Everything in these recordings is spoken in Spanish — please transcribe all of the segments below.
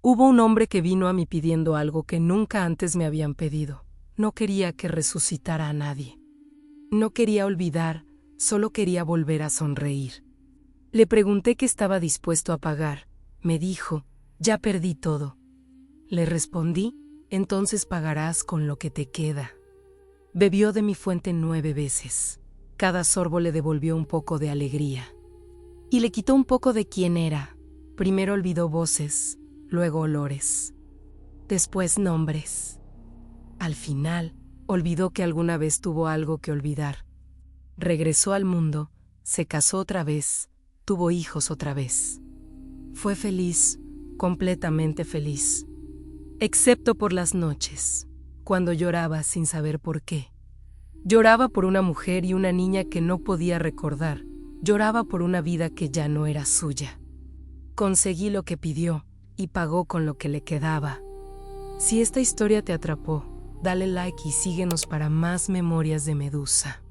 Hubo un hombre que vino a mí pidiendo algo que nunca antes me habían pedido. No quería que resucitara a nadie. No quería olvidar, solo quería volver a sonreír. Le pregunté qué estaba dispuesto a pagar. Me dijo, ya perdí todo. Le respondí, entonces pagarás con lo que te queda. Bebió de mi fuente 9 veces. Cada sorbo le devolvió un poco de alegría. Y le quitó un poco de quién era. Primero olvidó voces, luego olores, después nombres. Al final, olvidó que alguna vez tuvo algo que olvidar. Regresó al mundo, se casó otra vez, tuvo hijos otra vez. Fue feliz, completamente feliz. Excepto por las noches, cuando lloraba sin saber por qué. Lloraba por una mujer y una niña que no podía recordar. Lloraba por una vida que ya no era suya. Conseguí lo que pidió y pagó con lo que le quedaba. Si esta historia te atrapó, dale like y síguenos para más memorias de Medusa.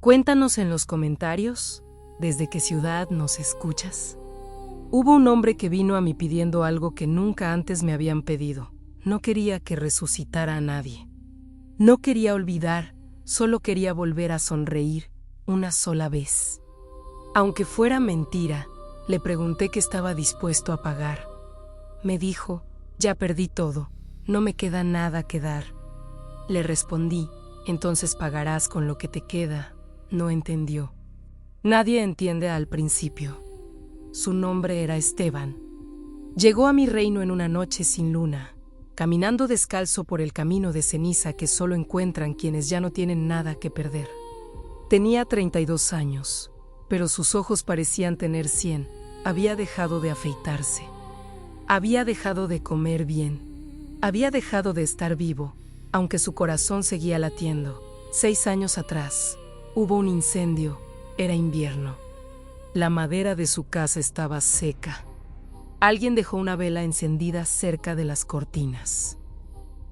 Cuéntanos en los comentarios, ¿desde qué ciudad nos escuchas? Hubo un hombre que vino a mí pidiendo algo que nunca antes me habían pedido. No quería que resucitara a nadie. No quería olvidar, solo quería volver a sonreír una sola vez. Aunque fuera mentira, le pregunté qué estaba dispuesto a pagar. Me dijo, ya perdí todo, no me queda nada que dar. Le respondí, entonces pagarás con lo que te queda. No entendió. Nadie entiende al principio. Su nombre era Esteban. Llegó a mi reino en una noche sin luna, caminando descalzo por el camino de ceniza que solo encuentran quienes ya no tienen nada que perder. Tenía 32 años, pero sus ojos parecían tener 100. Había dejado de afeitarse. Había dejado de comer bien. Había dejado de estar vivo, aunque su corazón seguía latiendo. 6 años atrás, hubo un incendio. Era invierno. La madera de su casa estaba seca. Alguien dejó una vela encendida cerca de las cortinas.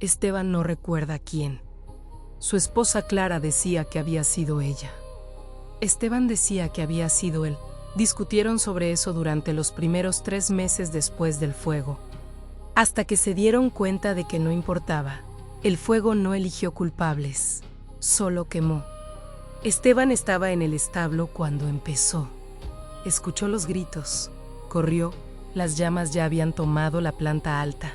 Esteban no recuerda quién. Su esposa Clara decía que había sido ella. Esteban decía que había sido él. Discutieron sobre eso durante los primeros 3 meses después del fuego, hasta que se dieron cuenta de que no importaba. El fuego no eligió culpables, solo quemó. Esteban estaba en el establo cuando empezó. Escuchó los gritos, corrió, las llamas ya habían tomado la planta alta.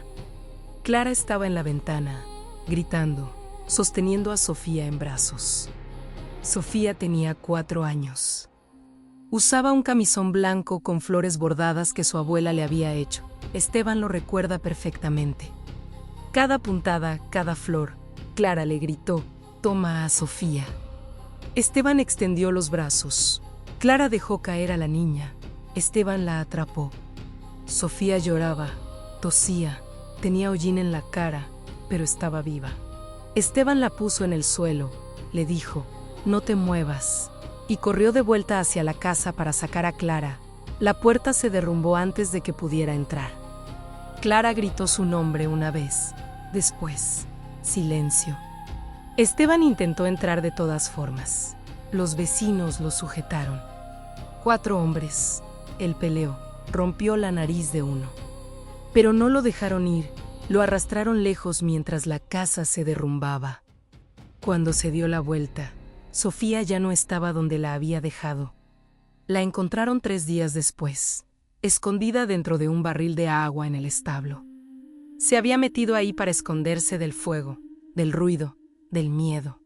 Clara estaba en la ventana, gritando, sosteniendo a Sofía en brazos. Sofía tenía 4 años. Usaba un camisón blanco con flores bordadas que su abuela le había hecho. Esteban lo recuerda perfectamente. Cada puntada, cada flor, Clara le gritó, «Toma a Sofía». Esteban extendió los brazos. Clara dejó caer a la niña. Esteban la atrapó. Sofía lloraba, tosía, tenía hollín en la cara, pero estaba viva. Esteban la puso en el suelo, le dijo, «No te muevas», y corrió de vuelta hacia la casa para sacar a Clara. La puerta se derrumbó antes de que pudiera entrar. Clara gritó su nombre una vez. Después, silencio. Esteban intentó entrar de todas formas. Los vecinos lo sujetaron. 4 hombres. Él peleó, rompió la nariz de uno. Pero no lo dejaron ir, lo arrastraron lejos mientras la casa se derrumbaba. Cuando se dio la vuelta, Sofía ya no estaba donde la había dejado. La encontraron 3 días después, escondida dentro de un barril de agua en el establo. Se había metido ahí para esconderse del fuego, del ruido, del miedo.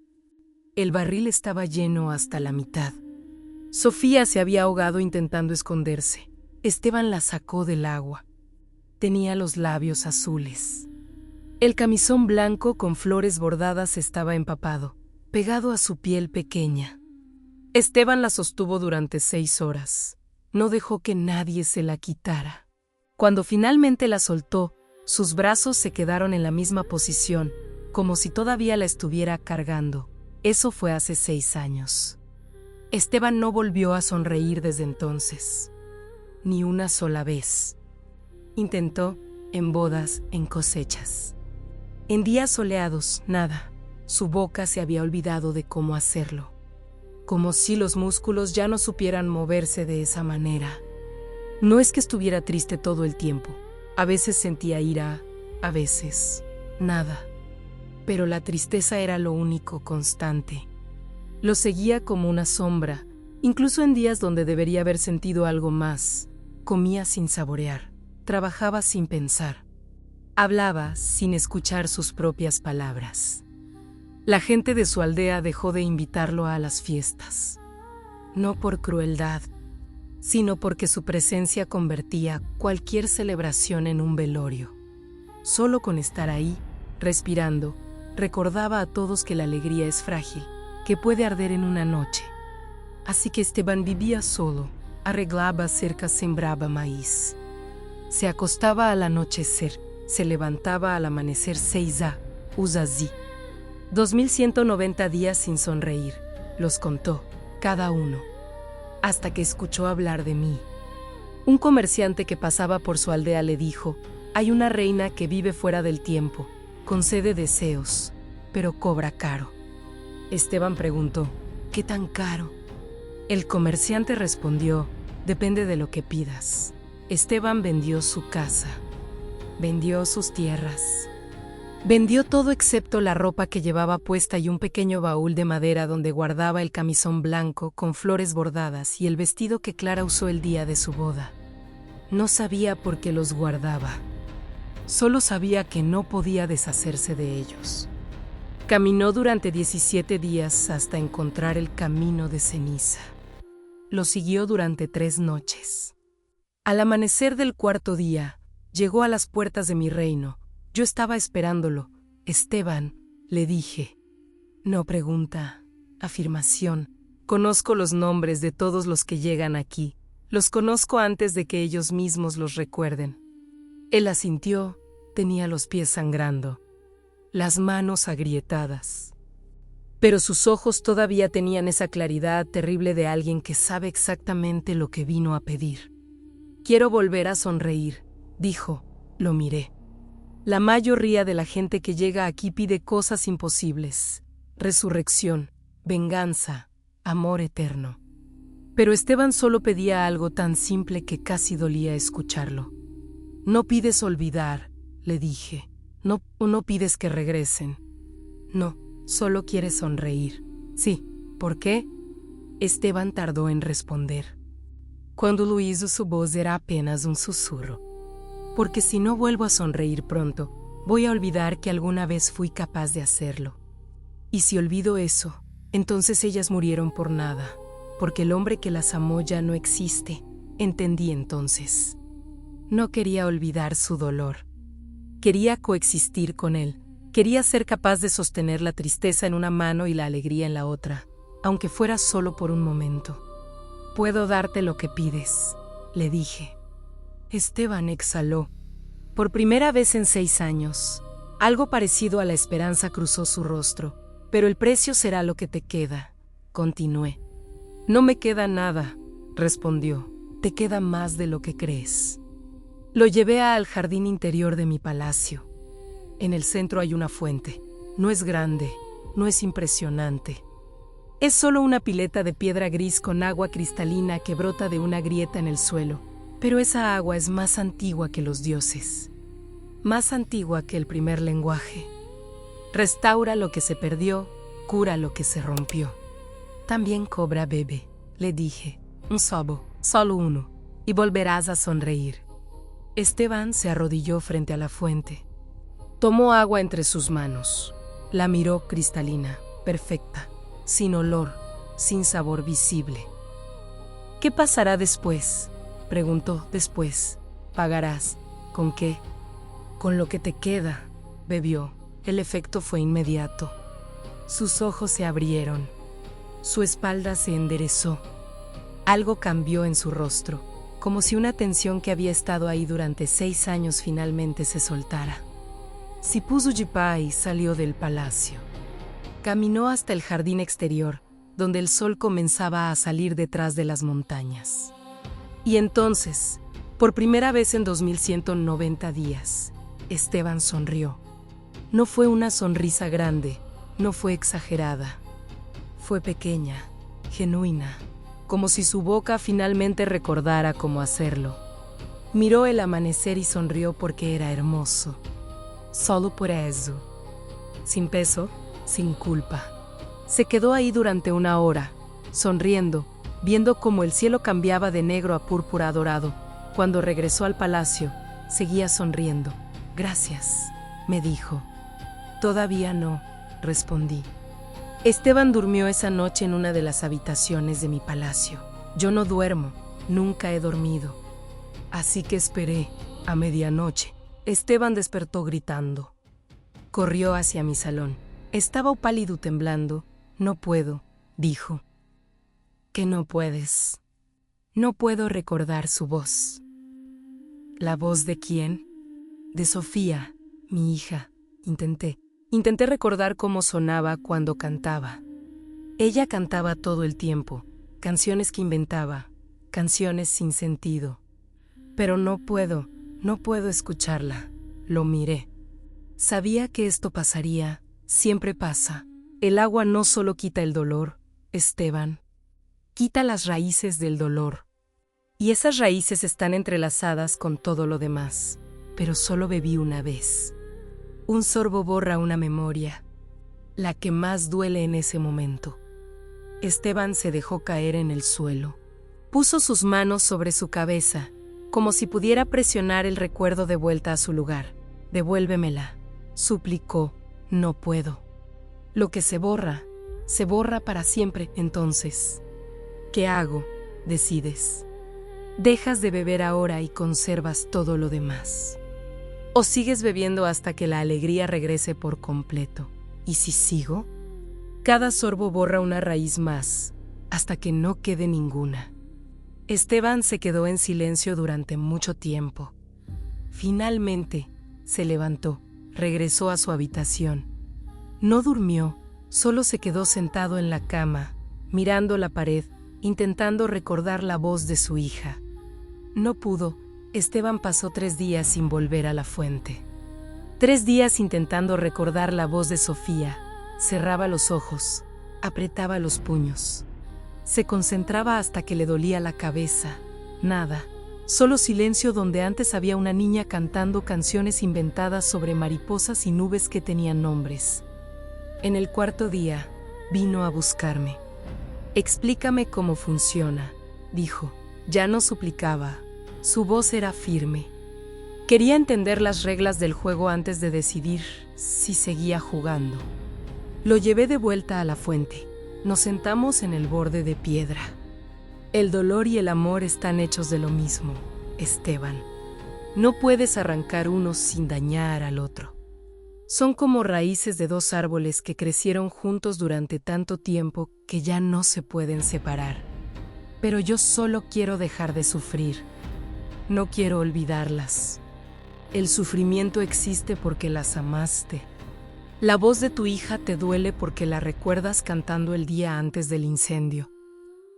El barril estaba lleno hasta la mitad. Sofía se había ahogado intentando esconderse. Esteban la sacó del agua. Tenía los labios azules. El camisón blanco con flores bordadas estaba empapado, pegado a su piel pequeña. Esteban la sostuvo durante 6 horas. No dejó que nadie se la quitara. Cuando finalmente la soltó, sus brazos se quedaron en la misma posición, como si todavía la estuviera cargando. Eso fue hace 6 años. Esteban no volvió a sonreír desde entonces. Ni una sola vez. Intentó, en bodas, en cosechas. En días soleados, nada. Su boca se había olvidado de cómo hacerlo. Como si los músculos ya no supieran moverse de esa manera. No es que estuviera triste todo el tiempo. A veces sentía ira, a veces nada. Pero la tristeza era lo único constante. Lo seguía como una sombra, incluso en días donde debería haber sentido algo más. Comía sin saborear, trabajaba sin pensar, hablaba sin escuchar sus propias palabras. La gente de su aldea dejó de invitarlo a las fiestas, no por crueldad, sino porque su presencia convertía cualquier celebración en un velorio. Solo con estar ahí, respirando, recordaba a todos que la alegría es frágil, que puede arder en una noche. Así que Esteban vivía solo, arreglaba cerca, sembraba maíz. Se acostaba al anochecer, se levantaba al amanecer 6A, Uzazi. 2190 días sin sonreír, los contó, cada uno. Hasta que escuchó hablar de mí. Un comerciante que pasaba por su aldea le dijo: hay una reina que vive fuera del tiempo, concede deseos, pero cobra caro. Esteban preguntó: ¿qué tan caro? El comerciante respondió: depende de lo que pidas. Esteban vendió su casa, vendió sus tierras, vendió todo excepto la ropa que llevaba puesta y un pequeño baúl de madera donde guardaba el camisón blanco con flores bordadas y el vestido que Clara usó el día de su boda. No sabía por qué los guardaba. Solo sabía que no podía deshacerse de ellos. Caminó durante 17 días hasta encontrar el camino de ceniza. Lo siguió durante 3 noches. Al amanecer del 4.º día, llegó a las puertas de mi reino. Yo estaba esperándolo. Esteban, le dije. No pregunta, afirmación. Conozco los nombres de todos los que llegan aquí. Los conozco antes de que ellos mismos los recuerden. Él asintió, tenía los pies sangrando, las manos agrietadas. Pero sus ojos todavía tenían esa claridad terrible de alguien que sabe exactamente lo que vino a pedir. Quiero volver a sonreír, dijo. Lo miré. La mayoría de la gente que llega aquí pide cosas imposibles: resurrección, venganza, amor eterno. Pero Esteban solo pedía algo tan simple que casi dolía escucharlo. No pides olvidar, le dije. No pides que regresen. No, solo quieres sonreír. Sí, ¿por qué? Esteban tardó en responder. Cuando lo hizo, su voz era apenas un susurro. Porque si no vuelvo a sonreír pronto, voy a olvidar que alguna vez fui capaz de hacerlo. Y si olvido eso, entonces ellas murieron por nada, porque el hombre que las amó ya no existe. Entendí entonces. No quería olvidar su dolor. Quería coexistir con él. Quería ser capaz de sostener la tristeza en una mano y la alegría en la otra, aunque fuera solo por un momento. Puedo darte lo que pides, le dije. Esteban exhaló. Por primera vez en 6 años, algo parecido a la esperanza cruzó su rostro. Pero el precio será lo que te queda, continué. No me queda nada, respondió. Te queda más de lo que crees. Lo llevé al jardín interior de mi palacio. En el centro hay una fuente. No es grande, no es impresionante. Es solo una pileta de piedra gris con agua cristalina que brota de una grieta en el suelo. Pero esa agua es más antigua que los dioses. Más antigua que el primer lenguaje. Restaura lo que se perdió, cura lo que se rompió. También cobra bebé, le dije. Un sobo, solo uno, y volverás a sonreír. Esteban se arrodilló frente a la fuente. Tomó agua entre sus manos. La miró cristalina, perfecta, sin olor, sin sabor visible. ¿Qué pasará después?, preguntó. Después, pagarás. ¿Con qué? Con lo que te queda, bebió. El efecto fue inmediato. Sus ojos se abrieron. Su espalda se enderezó. Algo cambió en su rostro, como si una tensión que había estado ahí durante 6 años finalmente se soltara. Sipuzujipai salió del palacio. Caminó hasta el jardín exterior, donde el sol comenzaba a salir detrás de las montañas. Y entonces, por primera vez en 2190 días, Esteban sonrió. No fue una sonrisa grande, no fue exagerada. Fue pequeña, genuina, como si su boca finalmente recordara cómo hacerlo. Miró el amanecer y sonrió porque era hermoso. Solo por eso. Sin peso, sin culpa. Se quedó ahí durante una hora, sonriendo, viendo cómo el cielo cambiaba de negro a púrpura dorado. Cuando regresó al palacio, seguía sonriendo. Gracias, me dijo. Todavía no, respondí. Esteban durmió esa noche en una de las habitaciones de mi palacio. Yo no duermo, nunca he dormido. Así que esperé, a medianoche. Esteban despertó gritando. Corrió hacia mi salón. Estaba pálido temblando. No puedo, dijo. ¿Qué no puedes? No puedo recordar su voz. ¿La voz de quién? De Sofía, mi hija. Intenté recordar cómo sonaba cuando cantaba. Ella cantaba todo el tiempo, canciones que inventaba, canciones sin sentido. Pero no puedo escucharla. Lo miré. Sabía que esto pasaría, siempre pasa. El agua no solo quita el dolor, Esteban. Quita las raíces del dolor. Y esas raíces están entrelazadas con todo lo demás. Pero solo bebí una vez. Un sorbo borra una memoria, la que más duele en ese momento. Esteban se dejó caer en el suelo. Puso sus manos sobre su cabeza, como si pudiera presionar el recuerdo de vuelta a su lugar. Devuélvemela, suplicó. No puedo. Lo que se borra para siempre. Entonces, ¿qué hago? Decides. Dejas de beber ahora y conservas todo lo demás. ¿O sigues bebiendo hasta que la alegría regrese por completo? ¿Y si sigo? Cada sorbo borra una raíz más, hasta que no quede ninguna. Esteban se quedó en silencio durante mucho tiempo. Finalmente, se levantó, regresó a su habitación. No durmió, solo se quedó sentado en la cama, mirando la pared, intentando recordar la voz de su hija. No pudo. Esteban pasó 3 días sin volver a la fuente. 3 días intentando recordar la voz de Sofía. Cerraba los ojos, apretaba los puños. Se concentraba hasta que le dolía la cabeza. Nada, solo silencio donde antes había una niña cantando canciones inventadas sobre mariposas y nubes que tenían nombres. En el 4.º día, vino a buscarme. Explícame cómo funciona, dijo. Ya no suplicaba. Su voz era firme. Quería entender las reglas del juego antes de decidir si seguía jugando. Lo llevé de vuelta a la fuente. Nos sentamos en el borde de piedra. El dolor y el amor están hechos de lo mismo, Esteban. No puedes arrancar uno sin dañar al otro. Son como raíces de 2 árboles que crecieron juntos durante tanto tiempo que ya no se pueden separar. Pero yo solo quiero dejar de sufrir. No quiero olvidarlas. El sufrimiento existe porque las amaste. La voz de tu hija te duele porque la recuerdas cantando el día antes del incendio.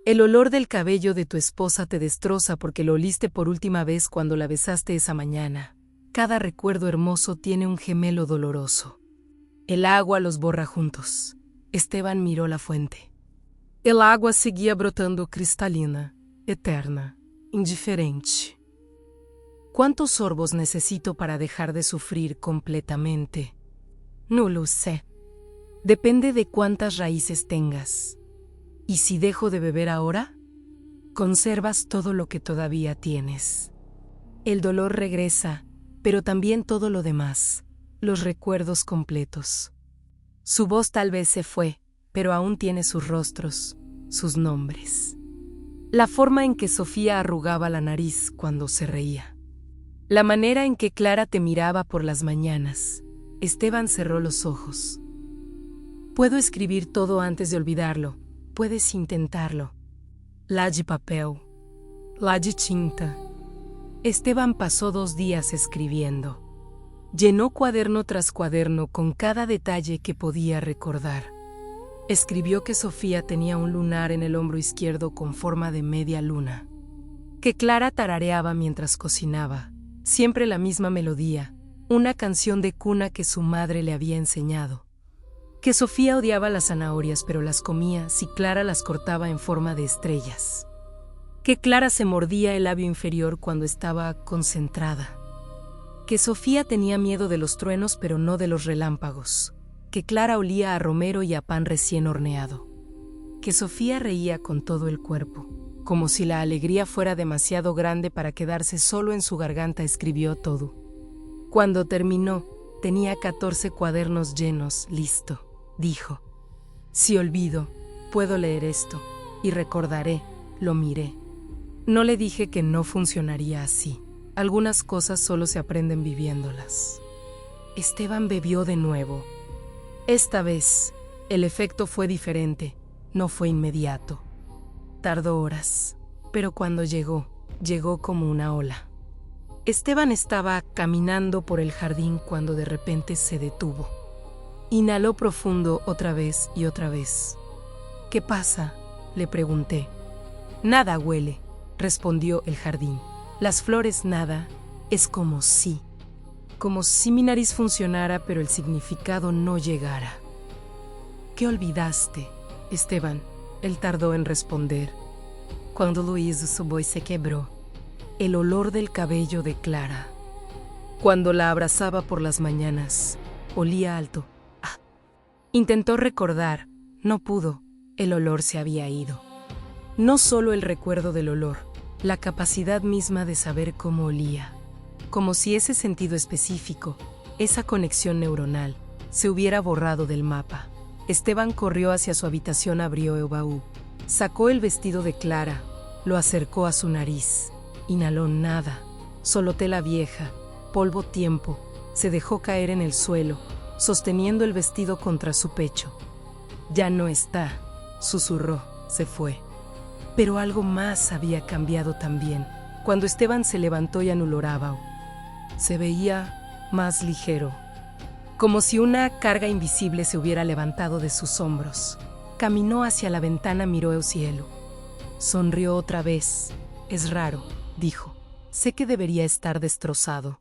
El olor del cabello de tu esposa te destroza porque lo oliste por última vez cuando la besaste esa mañana. Cada recuerdo hermoso tiene un gemelo doloroso. El agua los borra juntos. Esteban miró la fuente. El agua seguía brotando cristalina, eterna, indiferente. ¿Cuántos sorbos necesito para dejar de sufrir completamente? No lo sé. Depende de cuántas raíces tengas. ¿Y si dejo de beber ahora? Conservas todo lo que todavía tienes. El dolor regresa, pero también todo lo demás, los recuerdos completos. Su voz tal vez se fue, pero aún tiene sus rostros, sus nombres. La forma en que Sofía arrugaba la nariz cuando se reía. La manera en que Clara te miraba por las mañanas. Esteban cerró los ojos. Puedo escribir todo antes de olvidarlo. Puedes intentarlo. La de papel. La de tinta. Esteban pasó 2 días escribiendo. Llenó cuaderno tras cuaderno con cada detalle que podía recordar. Escribió que Sofía tenía un lunar en el hombro izquierdo con forma de media luna. Que Clara tarareaba mientras cocinaba. Siempre la misma melodía, una canción de cuna que su madre le había enseñado. Que Sofía odiaba las zanahorias pero las comía si Clara las cortaba en forma de estrellas. que Clara se mordía el labio inferior cuando estaba concentrada, que Sofía tenía miedo de los truenos pero no de los relámpagos, que Clara olía a romero y a pan recién horneado, que Sofía reía con todo el cuerpo, como si la alegría fuera demasiado grande para quedarse solo en su garganta. Escribió todo. Cuando terminó, tenía 14 cuadernos llenos. Listo, dijo. Si olvido, puedo leer esto, y recordaré, lo miré. No le dije que no funcionaría así. Algunas cosas solo se aprenden viviéndolas. Esteban bebió de nuevo. Esta vez, el efecto fue diferente, no fue inmediato. Tardó horas, pero cuando llegó como una ola. Esteban estaba caminando por el jardín cuando de repente se detuvo. Inhaló profundo otra vez y otra vez. ¿Qué pasa?, le pregunté. Nada, huele, respondió el jardín. Las flores, nada, es como si mi nariz funcionara pero el significado no llegara. ¿Qué olvidaste, Esteban? Él tardó en responder. Cuando Luis subió y se quebró. El olor del cabello de Clara. Cuando la abrazaba por las mañanas, olía alto. Intentó recordar, no pudo, el olor se había ido. No solo el recuerdo del olor, la capacidad misma de saber cómo olía. Como si ese sentido específico, esa conexión neuronal, se hubiera borrado del mapa. Esteban corrió hacia su habitación, abrió el baúl, sacó el vestido de Clara, lo acercó a su nariz. Inhaló nada, solo tela vieja, polvo, tiempo. Se dejó caer en el suelo, sosteniendo el vestido contra su pecho. Ya no está, susurró, se fue. Pero algo más había cambiado también. Cuando Esteban se levantó y anuloraba, se veía más ligero, como si una carga invisible se hubiera levantado de sus hombros. Caminó hacia la ventana, miró el cielo. Sonrió otra vez. Es raro, dijo. Sé que debería estar destrozado,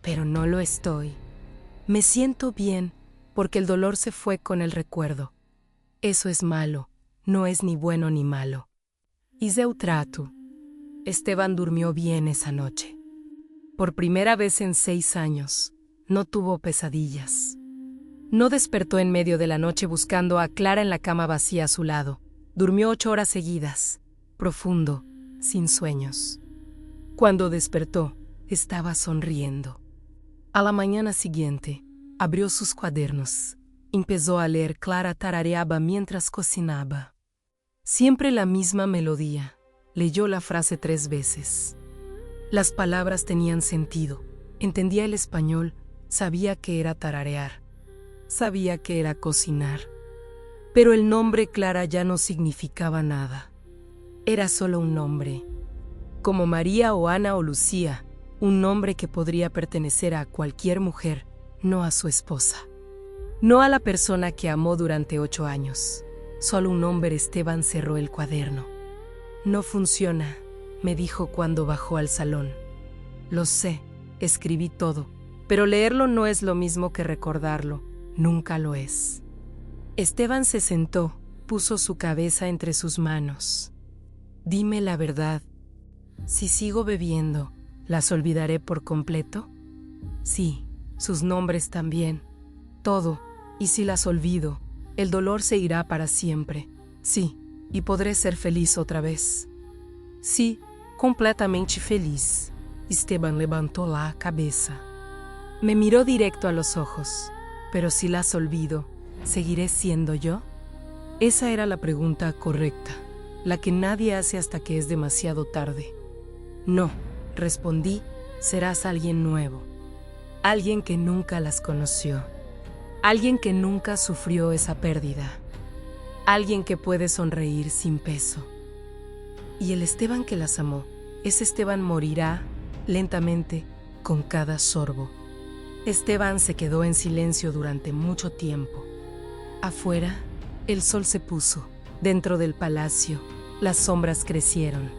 pero no lo estoy. Me siento bien porque el dolor se fue con el recuerdo. Eso es malo, no es ni bueno ni malo. Hice un trato. Esteban durmió bien esa noche. Por primera vez en 6 años, no tuvo pesadillas. No despertó en medio de la noche buscando a Clara en la cama vacía a su lado. Durmió 8 horas seguidas, profundo, sin sueños. Cuando despertó, estaba sonriendo. A la mañana siguiente, abrió sus cuadernos. Empezó a leer. Clara tarareaba mientras cocinaba. Siempre la misma melodía. Leyó la frase 3 veces. Las palabras tenían sentido. Entendía el español, sabía que era tararear. Sabía que era cocinar. Pero el nombre Clara ya no significaba nada. Era solo un nombre. Como María o Ana o Lucía, un nombre que podría pertenecer a cualquier mujer, no a su esposa. No a la persona que amó durante 8 años. Solo un nombre. Esteban cerró el cuaderno. No funciona, me dijo cuando bajó al salón. Lo sé, escribí todo, pero leerlo no es lo mismo que recordarlo, nunca lo es. Esteban se sentó, puso su cabeza entre sus manos. Dime la verdad. Si sigo bebiendo, ¿las olvidaré por completo? Sí, sus nombres también. Todo. Y si las olvido, el dolor se irá para siempre. Sí, y podré ser feliz otra vez. Sí, completamente feliz. Esteban levantó la cabeza. Me miró directo a los ojos. Pero si las olvido, ¿seguiré siendo yo? Esa era la pregunta correcta, la que nadie hace hasta que es demasiado tarde. No, respondí, serás alguien nuevo. Alguien que nunca las conoció. Alguien que nunca sufrió esa pérdida. Alguien que puede sonreír sin peso. Y el Esteban que las amó, ese Esteban morirá lentamente con cada sorbo. Esteban se quedó en silencio durante mucho tiempo. Afuera, el sol se puso. Dentro del palacio, las sombras crecieron.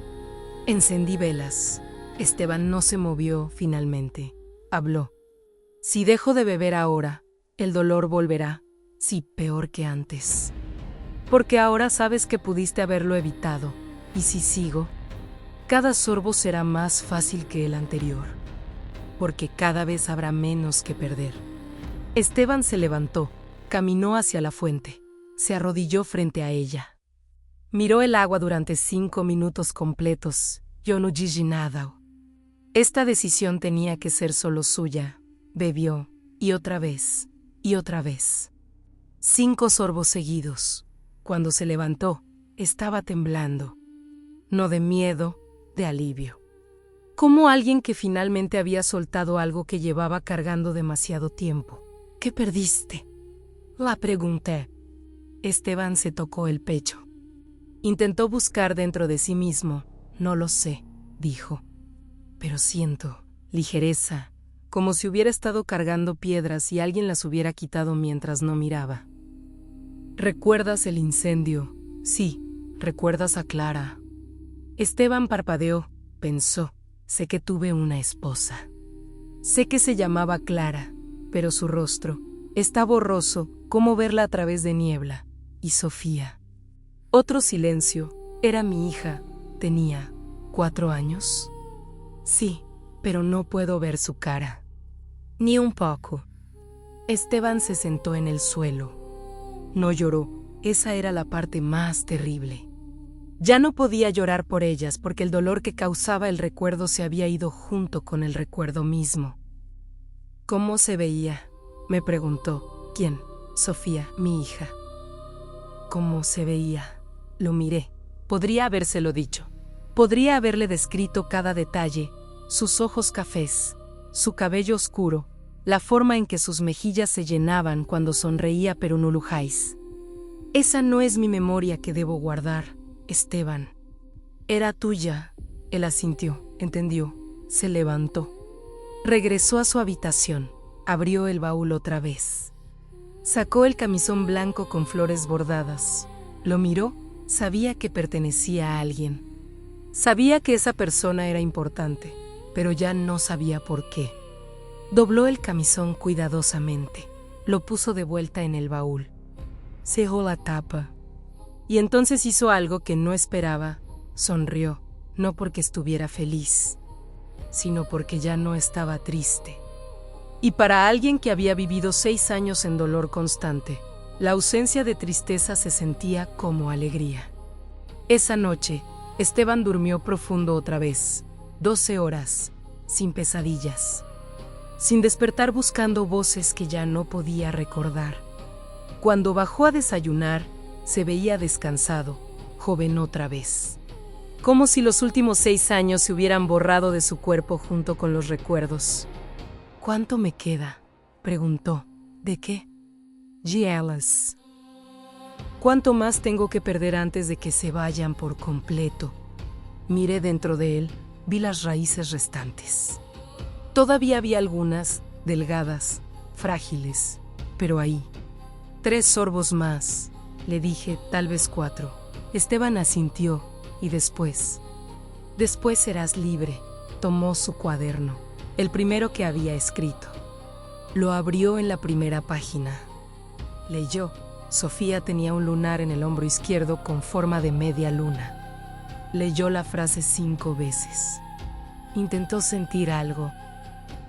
Encendí velas. Esteban no se movió finalmente. Habló. Si dejo de beber ahora, el dolor volverá. Sí, peor que antes. Porque ahora sabes que pudiste haberlo evitado. Y si sigo, Cada sorbo será más fácil que el anterior, porque cada vez habrá menos que perder. Esteban se levantó, caminó hacia la fuente, se arrodilló frente a ella. Miró el agua durante 5 minutos completos. Yo no dije nada. Esta decisión tenía que ser solo suya. Bebió, y otra vez, y otra vez. 5 sorbos seguidos. Cuando se levantó, estaba temblando. No de miedo, de alivio. Como alguien que finalmente había soltado algo que llevaba cargando demasiado tiempo. ¿Qué perdiste?, la pregunté. Esteban se tocó el pecho. Intentó buscar dentro de sí mismo. No lo sé, dijo. Pero siento ligereza, como si hubiera estado cargando piedras y alguien las hubiera quitado mientras no miraba. ¿Recuerdas el incendio? Sí. ¿Recuerdas a Clara? Esteban parpadeó, pensó. Sé que tuve una esposa. Sé que se llamaba Clara, pero su rostro está borroso, como verla a través de niebla. Y Sofía. Otro silencio. Era mi hija. Tenía 4 años. Sí, pero no puedo ver su cara. Ni un poco. Esteban se sentó en el suelo. No lloró. Esa era la parte más terrible. Ya no podía llorar por ellas porque el dolor que causaba el recuerdo se había ido junto con el recuerdo mismo. ¿Cómo se veía?, me preguntó. ¿Quién? Sofía, mi hija. ¿Cómo se veía? Lo miré. Podría habérselo dicho. Podría haberle descrito cada detalle, sus ojos cafés, su cabello oscuro, la forma en que sus mejillas se llenaban cuando sonreía pero no lujáis. Esa no es mi memoria que debo guardar, Esteban. Era tuya. Él asintió, entendió, se levantó. Regresó a su habitación, abrió el baúl otra vez. Sacó el camisón blanco con flores bordadas. Lo miró, sabía que pertenecía a alguien. Sabía que esa persona era importante, pero ya no sabía por qué. Dobló el camisón cuidadosamente, lo puso de vuelta en el baúl. Cerró la tapa. Y entonces hizo algo que no esperaba. Sonrió, no porque estuviera feliz, sino porque ya no estaba triste. Y para alguien que había vivido 6 años en dolor constante, la ausencia de tristeza se sentía como alegría. Esa noche, Esteban durmió profundo otra vez, 12 horas, sin pesadillas, sin despertar buscando voces que ya no podía recordar. Cuando bajó a desayunar, se veía descansado, joven otra vez. Como si los últimos 6 años se hubieran borrado de su cuerpo junto con los recuerdos. ¿Cuánto me queda?, preguntó. ¿De qué? Gielas. ¿Cuánto más tengo que perder antes de que se vayan por completo? Miré dentro de él, vi las raíces restantes. Todavía había algunas, delgadas, frágiles, pero ahí. 3 sorbos más, le dije, tal vez 4. Esteban asintió, y después serás libre. Tomó su cuaderno, el primero que había escrito. Lo abrió en la primera página. Leyó. Sofía tenía un lunar en el hombro izquierdo con forma de media luna. Leyó la frase 5 veces. Intentó sentir algo.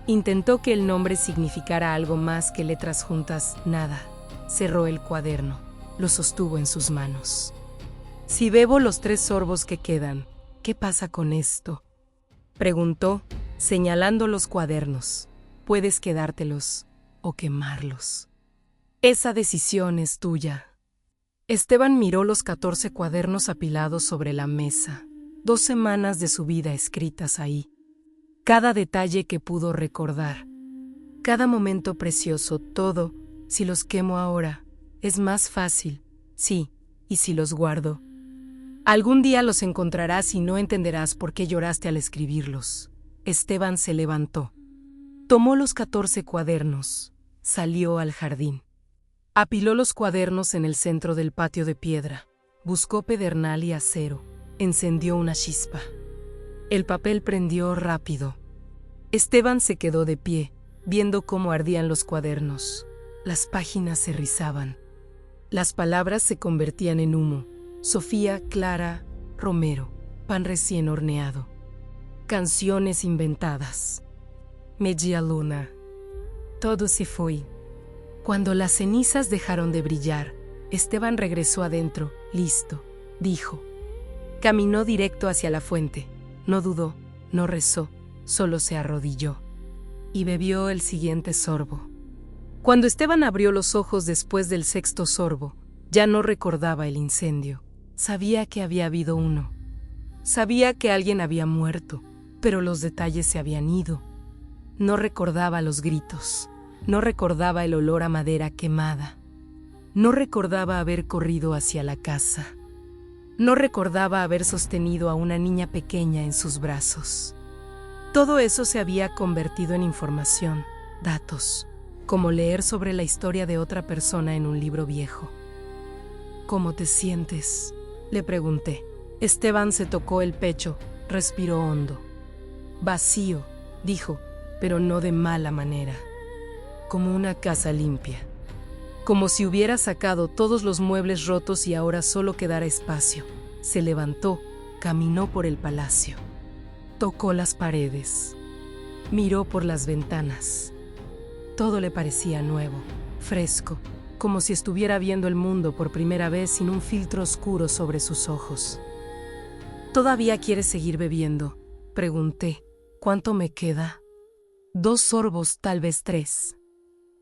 Intentó que el nombre significara algo más que letras juntas. Nada. Cerró el cuaderno. Lo sostuvo en sus manos. Si bebo los 3 sorbos que quedan, ¿qué pasa con esto?, preguntó, señalando los cuadernos. Puedes quedártelos o quemarlos. Esa decisión es tuya. Esteban miró los 14 cuadernos apilados sobre la mesa. 2 semanas de su vida escritas ahí. Cada detalle que pudo recordar. Cada momento precioso, todo. Si los quemo ahora, es más fácil. Sí, y si los guardo. Algún día los encontrarás y no entenderás por qué lloraste al escribirlos. Esteban se levantó. Tomó los 14 cuadernos. Salió al jardín. Apiló los cuadernos en el centro del patio de piedra. Buscó pedernal y acero. Encendió una chispa. El papel prendió rápido. Esteban se quedó de pie, viendo cómo ardían los cuadernos. Las páginas se rizaban. Las palabras se convertían en humo. Sofía, Clara, Romero. pan recién horneado, canciones inventadas, media luna. Todo se fue. Cuando las cenizas dejaron de brillar, Esteban regresó adentro. Listo, dijo. Caminó directo hacia la fuente. No dudó, no rezó, solo se arrodilló. Y bebió el siguiente sorbo. Cuando Esteban abrió los ojos después del sexto sorbo, ya no recordaba el incendio. Sabía que había habido uno. Sabía que alguien había muerto, pero los detalles se habían ido. No recordaba los gritos. No recordaba el olor a madera quemada. No recordaba haber corrido hacia la casa. No recordaba haber sostenido a una niña pequeña en sus brazos. Todo eso se había convertido en información, datos, como leer sobre la historia de otra persona en un libro viejo. ¿Cómo te sientes?, le pregunté. Esteban se tocó el pecho, respiró hondo. Vacío, dijo, pero no de mala manera. Como una casa limpia. Como si hubiera sacado todos los muebles rotos y ahora solo quedara espacio. Se levantó, caminó por el palacio. Tocó las paredes. Miró por las ventanas. Todo le parecía nuevo, fresco, como si estuviera viendo el mundo por primera vez sin un filtro oscuro sobre sus ojos. ¿Todavía quieres seguir bebiendo?, pregunté. ¿Cuánto me queda? 2 sorbos, tal vez 3.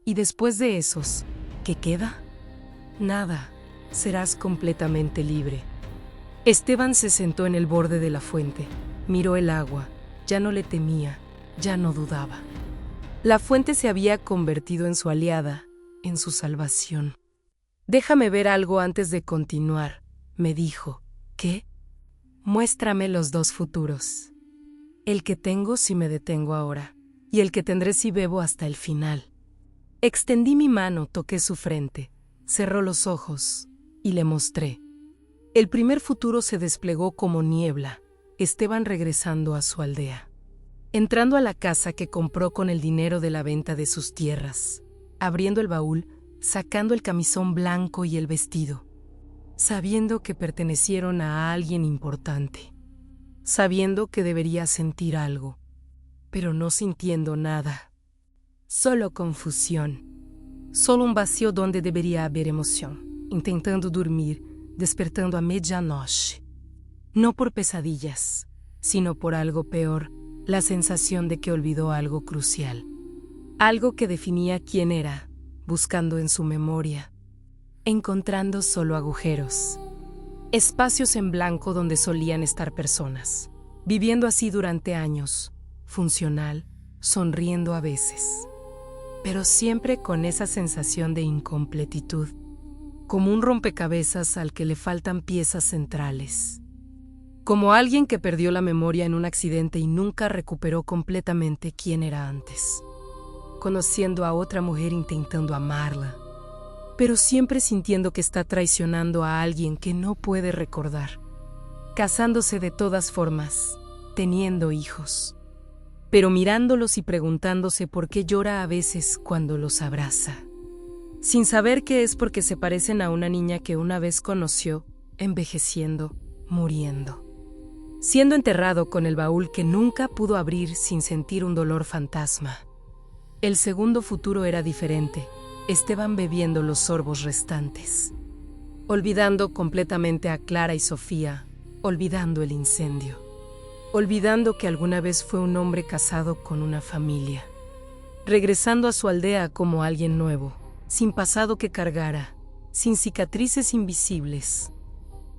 Y después de esos, ¿qué queda? Nada. Serás completamente libre. Esteban se sentó en el borde de la fuente. Miró el agua. Ya no le temía. Ya no dudaba. La fuente se había convertido en su aliada, en su salvación. Déjame ver algo antes de continuar, me dijo. ¿Qué? Muéstrame los 2 futuros. El que tengo si me detengo ahora, y el que tendré si bebo hasta el final. Extendí mi mano, toqué su frente, cerró los ojos, y le mostré. El primer futuro se desplegó como niebla, Esteban regresando a su aldea. Entrando a la casa que compró con el dinero de la venta de sus tierras, abriendo el baúl, sacando el camisón blanco y el vestido, sabiendo que pertenecieron a alguien importante, sabiendo que debería sentir algo, pero no sintiendo nada. Solo confusión, solo un vacío donde debería haber emoción, intentando dormir, despertando a medianoche. No por pesadillas, sino por algo peor, la sensación de que olvidó algo crucial, algo que definía quién era, buscando en su memoria, encontrando solo agujeros, espacios en blanco donde solían estar personas, viviendo así durante años, funcional, sonriendo a veces, pero siempre con esa sensación de incompletitud, como un rompecabezas al que le faltan piezas centrales. Como alguien que perdió la memoria en un accidente y nunca recuperó completamente quién era antes. Conociendo a otra mujer intentando amarla, pero siempre sintiendo que está traicionando a alguien que no puede recordar. Casándose de todas formas, teniendo hijos, pero mirándolos y preguntándose por qué llora a veces cuando los abraza. Sin saber que es porque se parecen a una niña que una vez conoció, envejeciendo, muriendo. Siendo enterrado con el baúl que nunca pudo abrir sin sentir un dolor fantasma. El segundo futuro era diferente. Esteban bebiendo los sorbos restantes. Olvidando completamente a Clara y Sofía. Olvidando el incendio. Olvidando que alguna vez fue un hombre casado con una familia. Regresando a su aldea como alguien nuevo. Sin pasado que cargara. Sin cicatrices invisibles.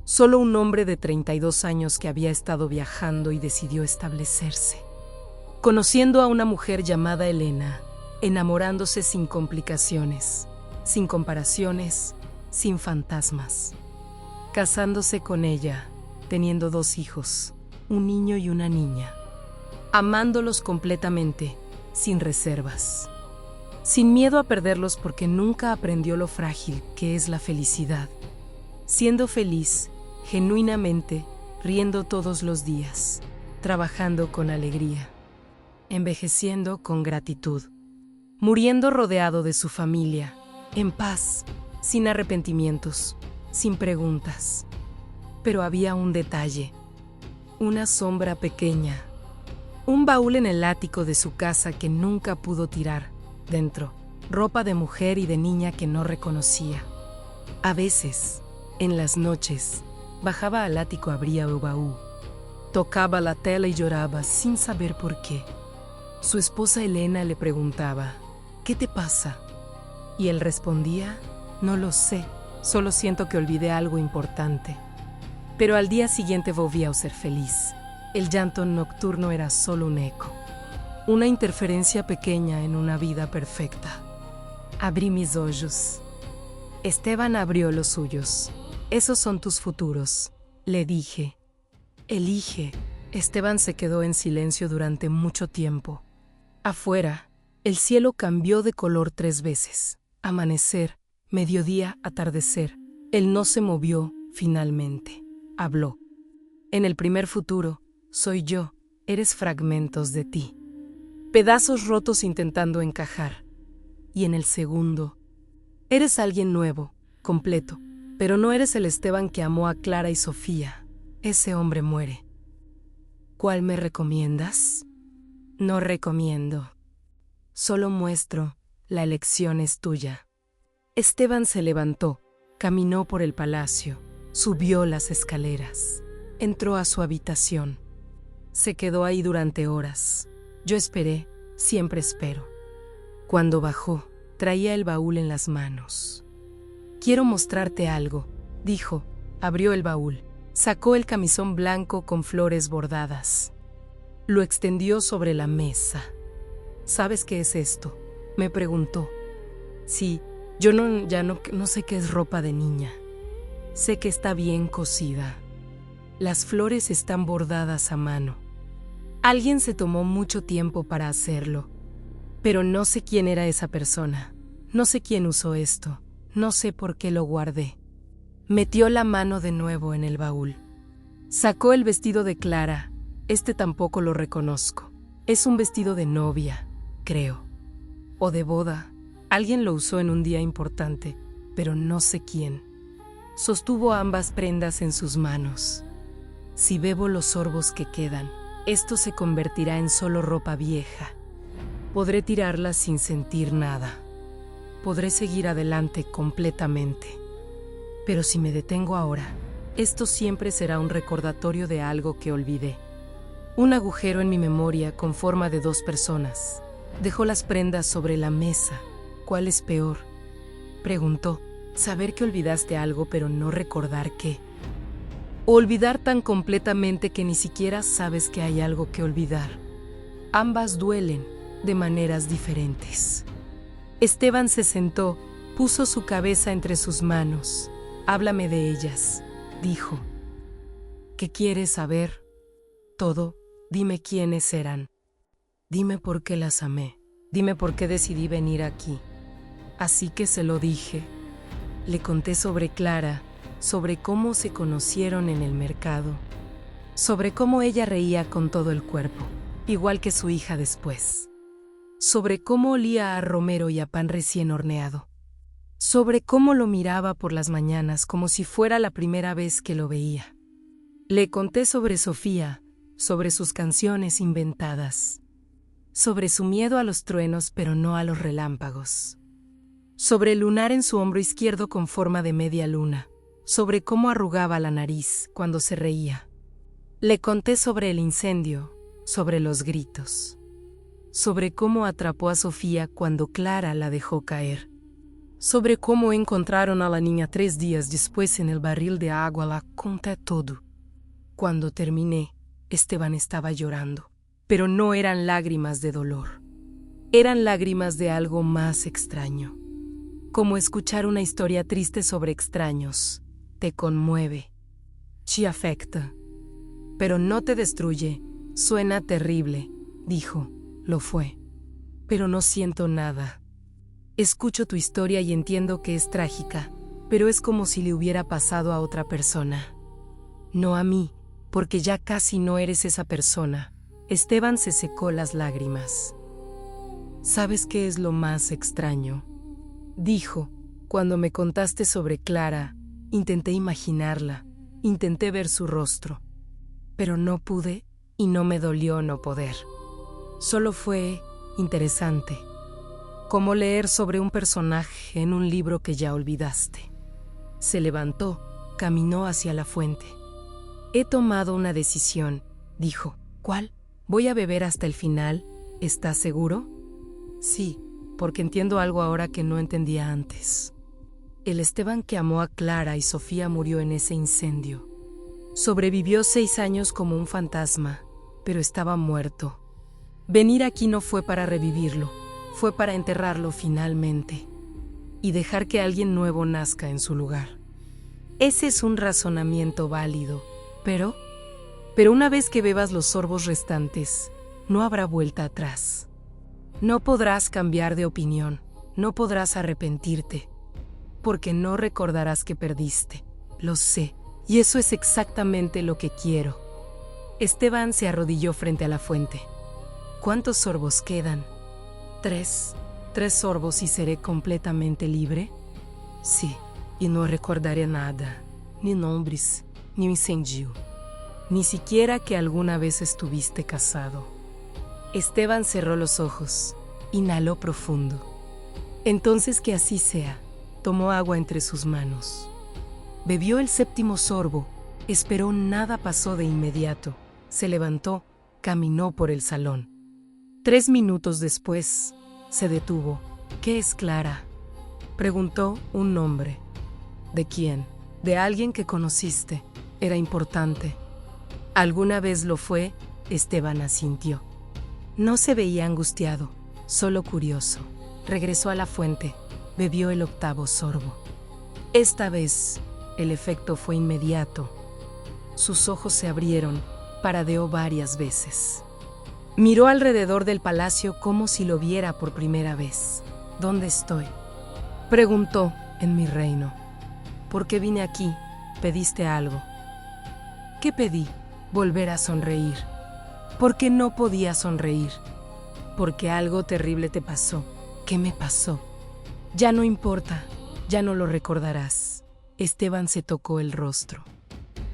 Solo un hombre de 32 años que había estado viajando y decidió establecerse. Conociendo a una mujer llamada Elena, enamorándose sin complicaciones, sin comparaciones, sin fantasmas. Casándose con ella, teniendo 2 hijos, un niño y una niña. Amándolos completamente, sin reservas. Sin miedo a perderlos porque nunca aprendió lo frágil que es la felicidad. Siendo feliz, genuinamente, riendo todos los días, trabajando con alegría, envejeciendo con gratitud, muriendo rodeado de su familia, en paz, sin arrepentimientos, sin preguntas. Pero había un detalle, Una sombra pequeña. Un baúl en el ático de su casa que nunca pudo tirar. Dentro, ropa de mujer y de niña que no reconocía. A veces, en las noches, bajaba al ático, abría el baúl. Tocaba la tela y lloraba sin saber por qué. Su esposa Elena le preguntaba, ¿qué te pasa? Y él respondía, no lo sé, solo siento que olvidé algo importante. Pero al día siguiente volvía a ser feliz. El llanto nocturno era solo un eco, una interferencia pequeña en una vida perfecta. Abrí mis ojos. Esteban abrió los suyos. Esos son tus futuros, le dije. Elige. Esteban se quedó en silencio durante mucho tiempo. Afuera, el cielo cambió de color 3 veces. Amanecer, mediodía, atardecer. Él no se movió, finalmente. Habló. En el primer futuro, soy yo, eres fragmentos de ti. Pedazos rotos intentando encajar. Y en el segundo, eres alguien nuevo, completo, pero no eres el Esteban que amó a Clara y Sofía. Ese hombre muere. ¿Cuál me recomiendas? No recomiendo. Solo muestro, la elección es tuya. Esteban se levantó, caminó por el palacio, subió las escaleras, entró a su habitación. Se quedó ahí durante horas. Yo esperé, siempre espero. Cuando bajó, traía el baúl en las manos. Quiero mostrarte algo, dijo. Abrió el baúl. Sacó el camisón blanco con flores bordadas. Lo extendió sobre la mesa. ¿Sabes qué es esto?, me preguntó. Sí, yo no sé qué es ropa de niña. Sé que está bien cosida. Las flores están bordadas a mano. Alguien se tomó mucho tiempo para hacerlo. Pero no sé quién era esa persona. No sé quién usó esto. No sé por qué lo guardé. Metió la mano de nuevo en el baúl. Sacó el vestido de Clara. Este tampoco lo reconozco. Es un vestido de novia, creo. O de boda. Alguien lo usó en un día importante, pero no sé quién. Sostuvo ambas prendas en sus manos. Si bebo los sorbos que quedan, esto se convertirá en solo ropa vieja. Podré tirarla sin sentir nada. Podré seguir adelante completamente. Pero si me detengo ahora, esto siempre será un recordatorio de algo que olvidé. Un agujero en mi memoria con forma de 2 personas. Dejó las prendas sobre la mesa. ¿Cuál es peor?, preguntó. Saber que olvidaste algo pero no recordar qué. O olvidar tan completamente que ni siquiera sabes que hay algo que olvidar. Ambas duelen de maneras diferentes. Esteban se sentó, puso su cabeza entre sus manos. Háblame de ellas, dijo. ¿Qué quieres saber? Todo. Dime quiénes eran. Dime por qué las amé. Dime por qué decidí venir aquí. Así que se lo dije. Le conté sobre Clara, sobre cómo se conocieron en el mercado, sobre cómo ella reía con todo el cuerpo, igual que su hija después, sobre cómo olía a romero y a pan recién horneado, sobre cómo lo miraba por las mañanas como si fuera la primera vez que lo veía. Le conté sobre Sofía, sobre sus canciones inventadas, sobre su miedo a los truenos pero no a los relámpagos, sobre el lunar en su hombro izquierdo con forma de media luna, sobre cómo arrugaba la nariz cuando se reía. Le conté sobre el incendio, sobre los gritos, sobre cómo atrapó a Sofía cuando Clara la dejó caer, sobre cómo encontraron a la niña 3 días después en el barril de agua. La conté todo. Cuando terminé, Esteban estaba llorando, pero no eran lágrimas de dolor. Eran lágrimas de algo más extraño. Como escuchar una historia triste sobre extraños. Te conmueve. Te afecta. Pero no te destruye. Suena terrible, dijo. Lo fue. Pero no siento nada. Escucho tu historia y entiendo que es trágica, pero es como si le hubiera pasado a otra persona. No a mí, porque ya casi no eres esa persona. Esteban se secó las lágrimas. ¿Sabes qué es lo más extraño?, dijo. Cuando me contaste sobre Clara, intenté imaginarla, intenté ver su rostro. pero no pude y no me dolió no poder. Solo fue interesante, como leer sobre un personaje en un libro que ya olvidaste. Se levantó, caminó hacia la fuente. He tomado una decisión, dijo. ¿Cuál? Voy a beber hasta el final. ¿Estás seguro? Sí, porque entiendo algo ahora que no entendía antes. El Esteban que amó a Clara y Sofía murió en ese incendio. Sobrevivió 6 años como un fantasma, pero estaba muerto. Venir aquí no fue para revivirlo, fue para enterrarlo finalmente y dejar que alguien nuevo nazca en su lugar. Ese es un razonamiento válido, pero una vez que bebas los sorbos restantes, no habrá vuelta atrás. No podrás cambiar de opinión, no podrás arrepentirte, porque no recordarás que perdiste. Lo sé, y eso es exactamente lo que quiero. Esteban se arrodilló frente a la fuente. ¿Cuántos sorbos quedan? 3. 3 sorbos y seré completamente libre. Sí, y no recordaré nada, ni nombres, ni un incendio, ni siquiera que alguna vez estuviste casado. Esteban cerró los ojos, inhaló profundo. Entonces que así sea. Tomó agua entre sus manos. Bebió el 7º sorbo, esperó, nada pasó de inmediato. Se levantó, caminó por el salón. 3 minutos después, se detuvo. ¿Qué es Clara?, preguntó un nombre. ¿De quién? De alguien que conociste. Era importante. ¿Alguna vez lo fue? Esteban asintió. No se veía angustiado, solo curioso. Regresó a la fuente, bebió el 8º sorbo. Esta vez, el efecto fue inmediato. Sus ojos se abrieron, paradeó varias veces. Miró alrededor del palacio como si lo viera por primera vez. ¿Dónde estoy?, preguntó. En mi reino. ¿Por qué vine aquí? ¿Pediste algo? ¿Qué pedí? Volver a sonreír. ¿Por qué no podía sonreír? Porque algo terrible te pasó. ¿Qué me pasó? Ya no importa, ya no lo recordarás. Esteban se tocó el rostro.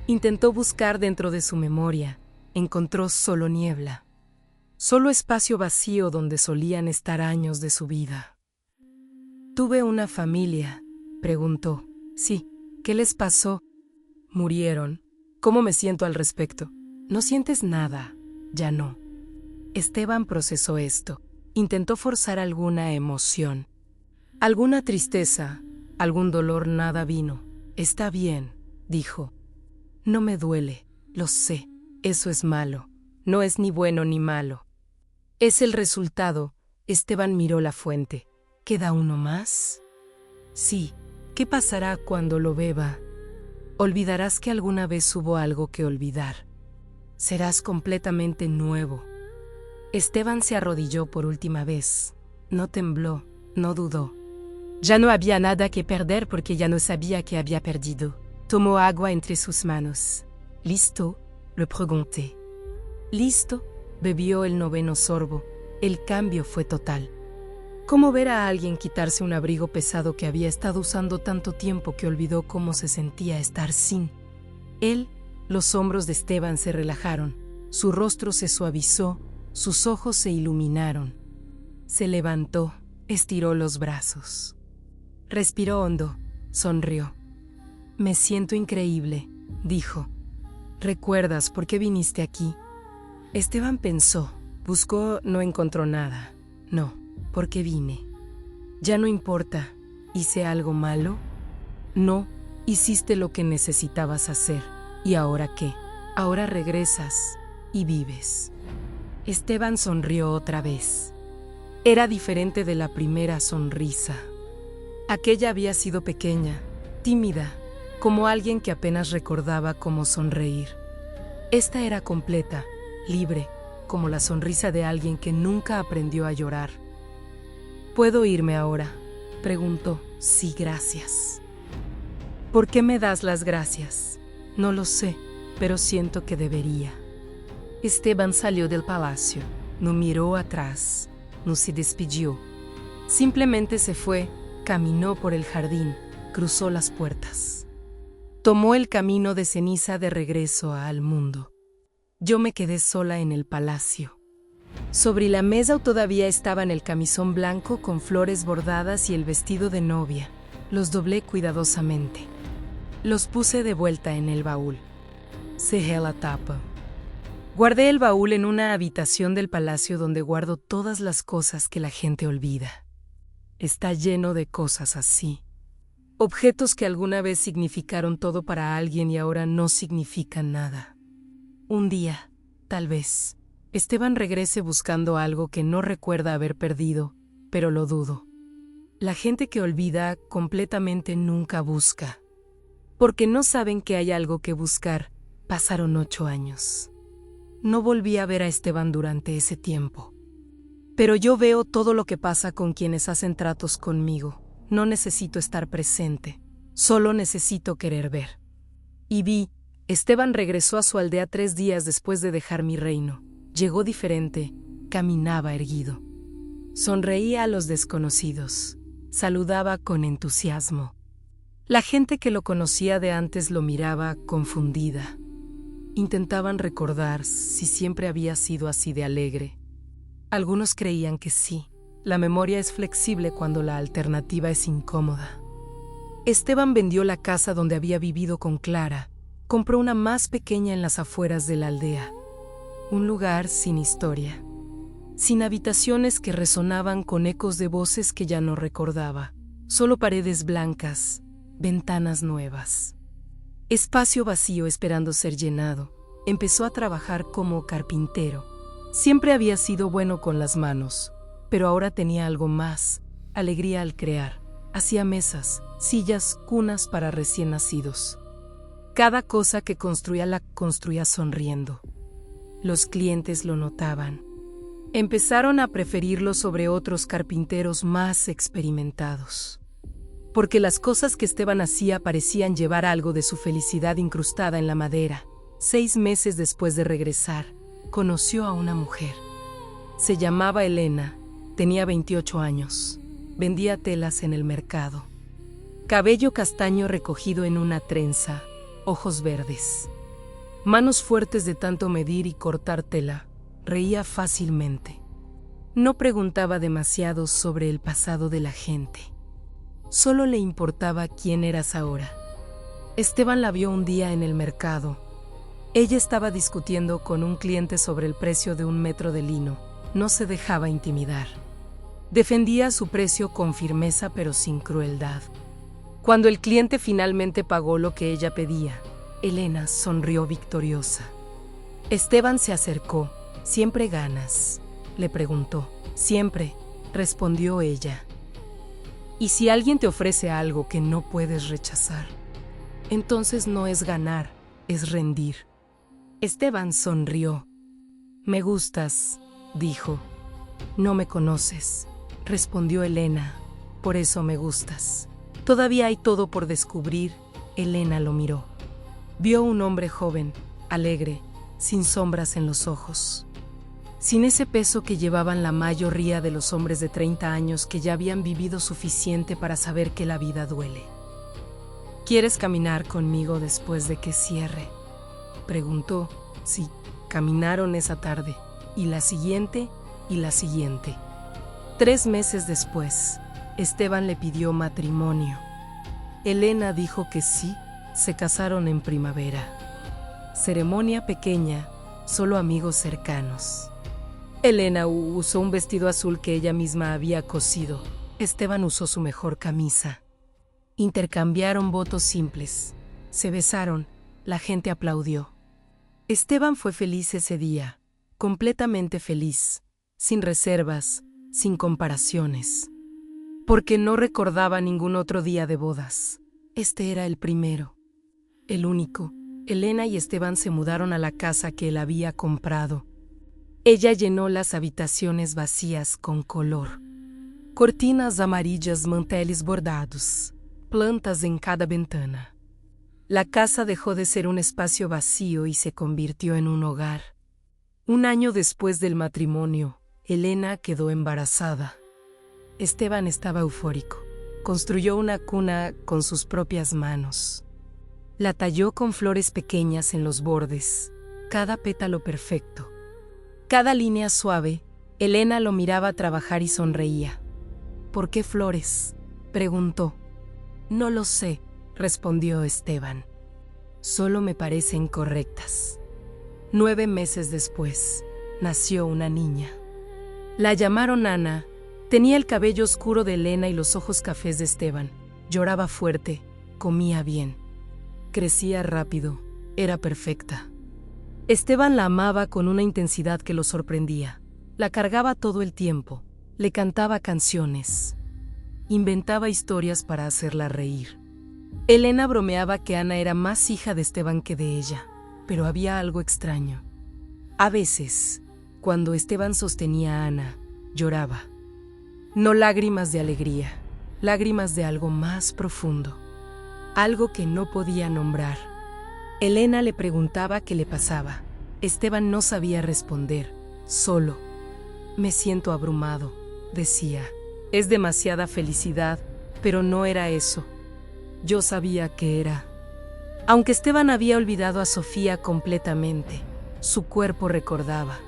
Intentó buscar dentro de su memoria. Encontró solo niebla. Solo espacio vacío donde solían estar años de su vida. ¿Tuve una familia?, preguntó. Sí. ¿Qué les pasó? Murieron. ¿Cómo me siento al respecto? ¿No sientes nada? Ya no. Esteban procesó esto. Intentó forzar alguna emoción. Alguna tristeza, algún dolor. Nada vino. Está bien, dijo. No me duele, lo sé. Eso es malo. No es ni bueno ni malo. Es el resultado. Esteban miró la fuente. ¿Queda uno más? Sí. ¿Qué pasará cuando lo beba? Olvidarás que alguna vez hubo algo que olvidar. Serás completamente nuevo. Esteban se arrodilló por última vez. No tembló, no dudó. Ya no había nada que perder porque ya no sabía que había perdido. Tomó agua entre sus manos. ¿Listo?, le pregunté. Listo. Bebió el 9º sorbo. El cambio fue total. Como ver a alguien quitarse un abrigo pesado que había estado usando tanto tiempo que olvidó cómo se sentía estar sin él. Los hombros de Esteban se relajaron, su rostro se suavizó, sus ojos se iluminaron. Se levantó, estiró los brazos. Respiró hondo, sonrió. Me siento increíble, dijo. ¿Recuerdas por qué viniste aquí? Esteban pensó, buscó, no encontró nada. No. ¿Por qué vine? Ya no importa. ¿Hice algo malo? No, hiciste lo que necesitabas hacer. ¿Y ahora qué? Ahora regresas y vives. Esteban sonrió otra vez. Era diferente de la primera sonrisa. Aquella había sido pequeña, tímida, como alguien que apenas recordaba cómo sonreír. Esta era completa, libre, como la sonrisa de alguien que nunca aprendió a llorar. ¿Puedo irme ahora?, preguntó. Sí, gracias. ¿Por qué me das las gracias? No lo sé, pero siento que debería. Esteban salió del palacio. No miró atrás, no se despidió. Simplemente se fue, caminó por el jardín, cruzó las puertas. Tomó el camino de ceniza de regreso al mundo. Yo me quedé sola en el palacio. Sobre la mesa todavía estaban el camisón blanco con flores bordadas y el vestido de novia. Los doblé cuidadosamente. Los puse de vuelta en el baúl. Cerré la tapa. Guardé el baúl en una habitación del palacio donde guardo todas las cosas que la gente olvida. Está lleno de cosas así. Objetos que alguna vez significaron todo para alguien y ahora no significan nada. Un día, tal vez, Esteban regrese buscando algo que no recuerda haber perdido, pero lo dudo. La gente que olvida completamente nunca busca. Porque no saben que hay algo que buscar. Pasaron 8 años. No volví a ver a Esteban durante ese tiempo. Pero yo veo todo lo que pasa con quienes hacen tratos conmigo. No necesito estar presente, solo necesito querer ver. Y vi, Esteban regresó a su aldea 3 días después de dejar mi reino. Llegó diferente, caminaba erguido. Sonreía a los desconocidos, saludaba con entusiasmo. La gente que lo conocía de antes lo miraba confundida. Intentaban recordar si siempre había sido así de alegre. Algunos creían que sí. La memoria es flexible cuando la alternativa es incómoda. Esteban vendió la casa donde había vivido con Clara. Compró una más pequeña en las afueras de la aldea. Un lugar sin historia. Sin habitaciones que resonaban con ecos de voces que ya no recordaba. Solo paredes blancas, ventanas nuevas. Espacio vacío esperando ser llenado. Empezó a trabajar como carpintero. Siempre había sido bueno con las manos, pero ahora tenía algo más, alegría al crear. Hacía mesas, sillas, cunas para recién nacidos. Cada cosa que construía la construía sonriendo. Los clientes lo notaban. Empezaron a preferirlo sobre otros carpinteros más experimentados. Porque las cosas que Esteban hacía parecían llevar algo de su felicidad incrustada en la madera. 6 meses después de regresar, conoció a una mujer. Se llamaba Elena, tenía 28 años, vendía telas en el mercado. Cabello castaño recogido en una trenza, ojos verdes. Manos fuertes de tanto medir y cortar tela, reía fácilmente. No preguntaba demasiado sobre el pasado de la gente. Solo le importaba quién eras ahora. Esteban la vio un día en el mercado. Ella estaba discutiendo con un cliente sobre el precio de 1 metro de lino. No se dejaba intimidar. Defendía su precio con firmeza pero sin crueldad. Cuando el cliente finalmente pagó lo que ella pedía, Elena sonrió victoriosa. Esteban se acercó. ¿Siempre ganas?, le preguntó. Siempre, respondió ella. ¿Y si alguien te ofrece algo que no puedes rechazar? Entonces no es ganar, es rendir. Esteban sonrió. Me gustas, dijo. No me conoces, respondió Elena. Por eso me gustas. Todavía hay todo por descubrir. Elena lo miró. Vio un hombre joven, alegre, sin sombras en los ojos. Sin ese peso que llevaban la mayoría de los hombres de 30 años que ya habían vivido suficiente para saber que la vida duele. ¿Quieres caminar conmigo después de que cierre?, preguntó. Sí, caminaron esa tarde, y la siguiente, y la siguiente. 3 meses después, Esteban le pidió matrimonio. Elena dijo que sí, se casaron en primavera. Ceremonia pequeña, solo amigos cercanos. Elena usó un vestido azul que ella misma había cosido. Esteban usó su mejor camisa. Intercambiaron votos simples. Se besaron, la gente aplaudió. Esteban fue feliz ese día, completamente feliz, sin reservas, sin comparaciones. Porque no recordaba ningún otro día de bodas. Este era el primero, el único. Elena y Esteban se mudaron a la casa que él había comprado. Ella llenó las habitaciones vacías con color. Cortinas amarillas, manteles bordados, plantas en cada ventana. La casa dejó de ser un espacio vacío y se convirtió en un hogar. 1 año después del matrimonio, Elena quedó embarazada. Esteban estaba eufórico. Construyó una cuna con sus propias manos. La talló con flores pequeñas en los bordes. cada pétalo perfecto, cada línea suave. Elena lo miraba trabajar y sonreía. ¿Por qué flores?, preguntó. No lo sé, respondió Esteban. Solo me parecen correctas. 9 meses después, nació una niña. La llamaron Ana. Tenía el cabello oscuro de Elena y los ojos cafés de Esteban. Lloraba fuerte, comía bien. Crecía rápido, era perfecta. Esteban la amaba con una intensidad que lo sorprendía. La cargaba todo el tiempo, le cantaba canciones, inventaba historias para hacerla reír. Elena bromeaba que Ana era más hija de Esteban que de ella, pero había algo extraño. A veces, cuando Esteban sostenía a Ana, lloraba. No lágrimas de alegría, lágrimas de algo más profundo, algo que no podía nombrar. Elena le preguntaba qué le pasaba. Esteban no sabía responder, solo. Me siento abrumado, decía. Es demasiada felicidad, pero no era eso. Yo sabía que era. Aunque Esteban había olvidado a Sofía completamente, su cuerpo recordaba.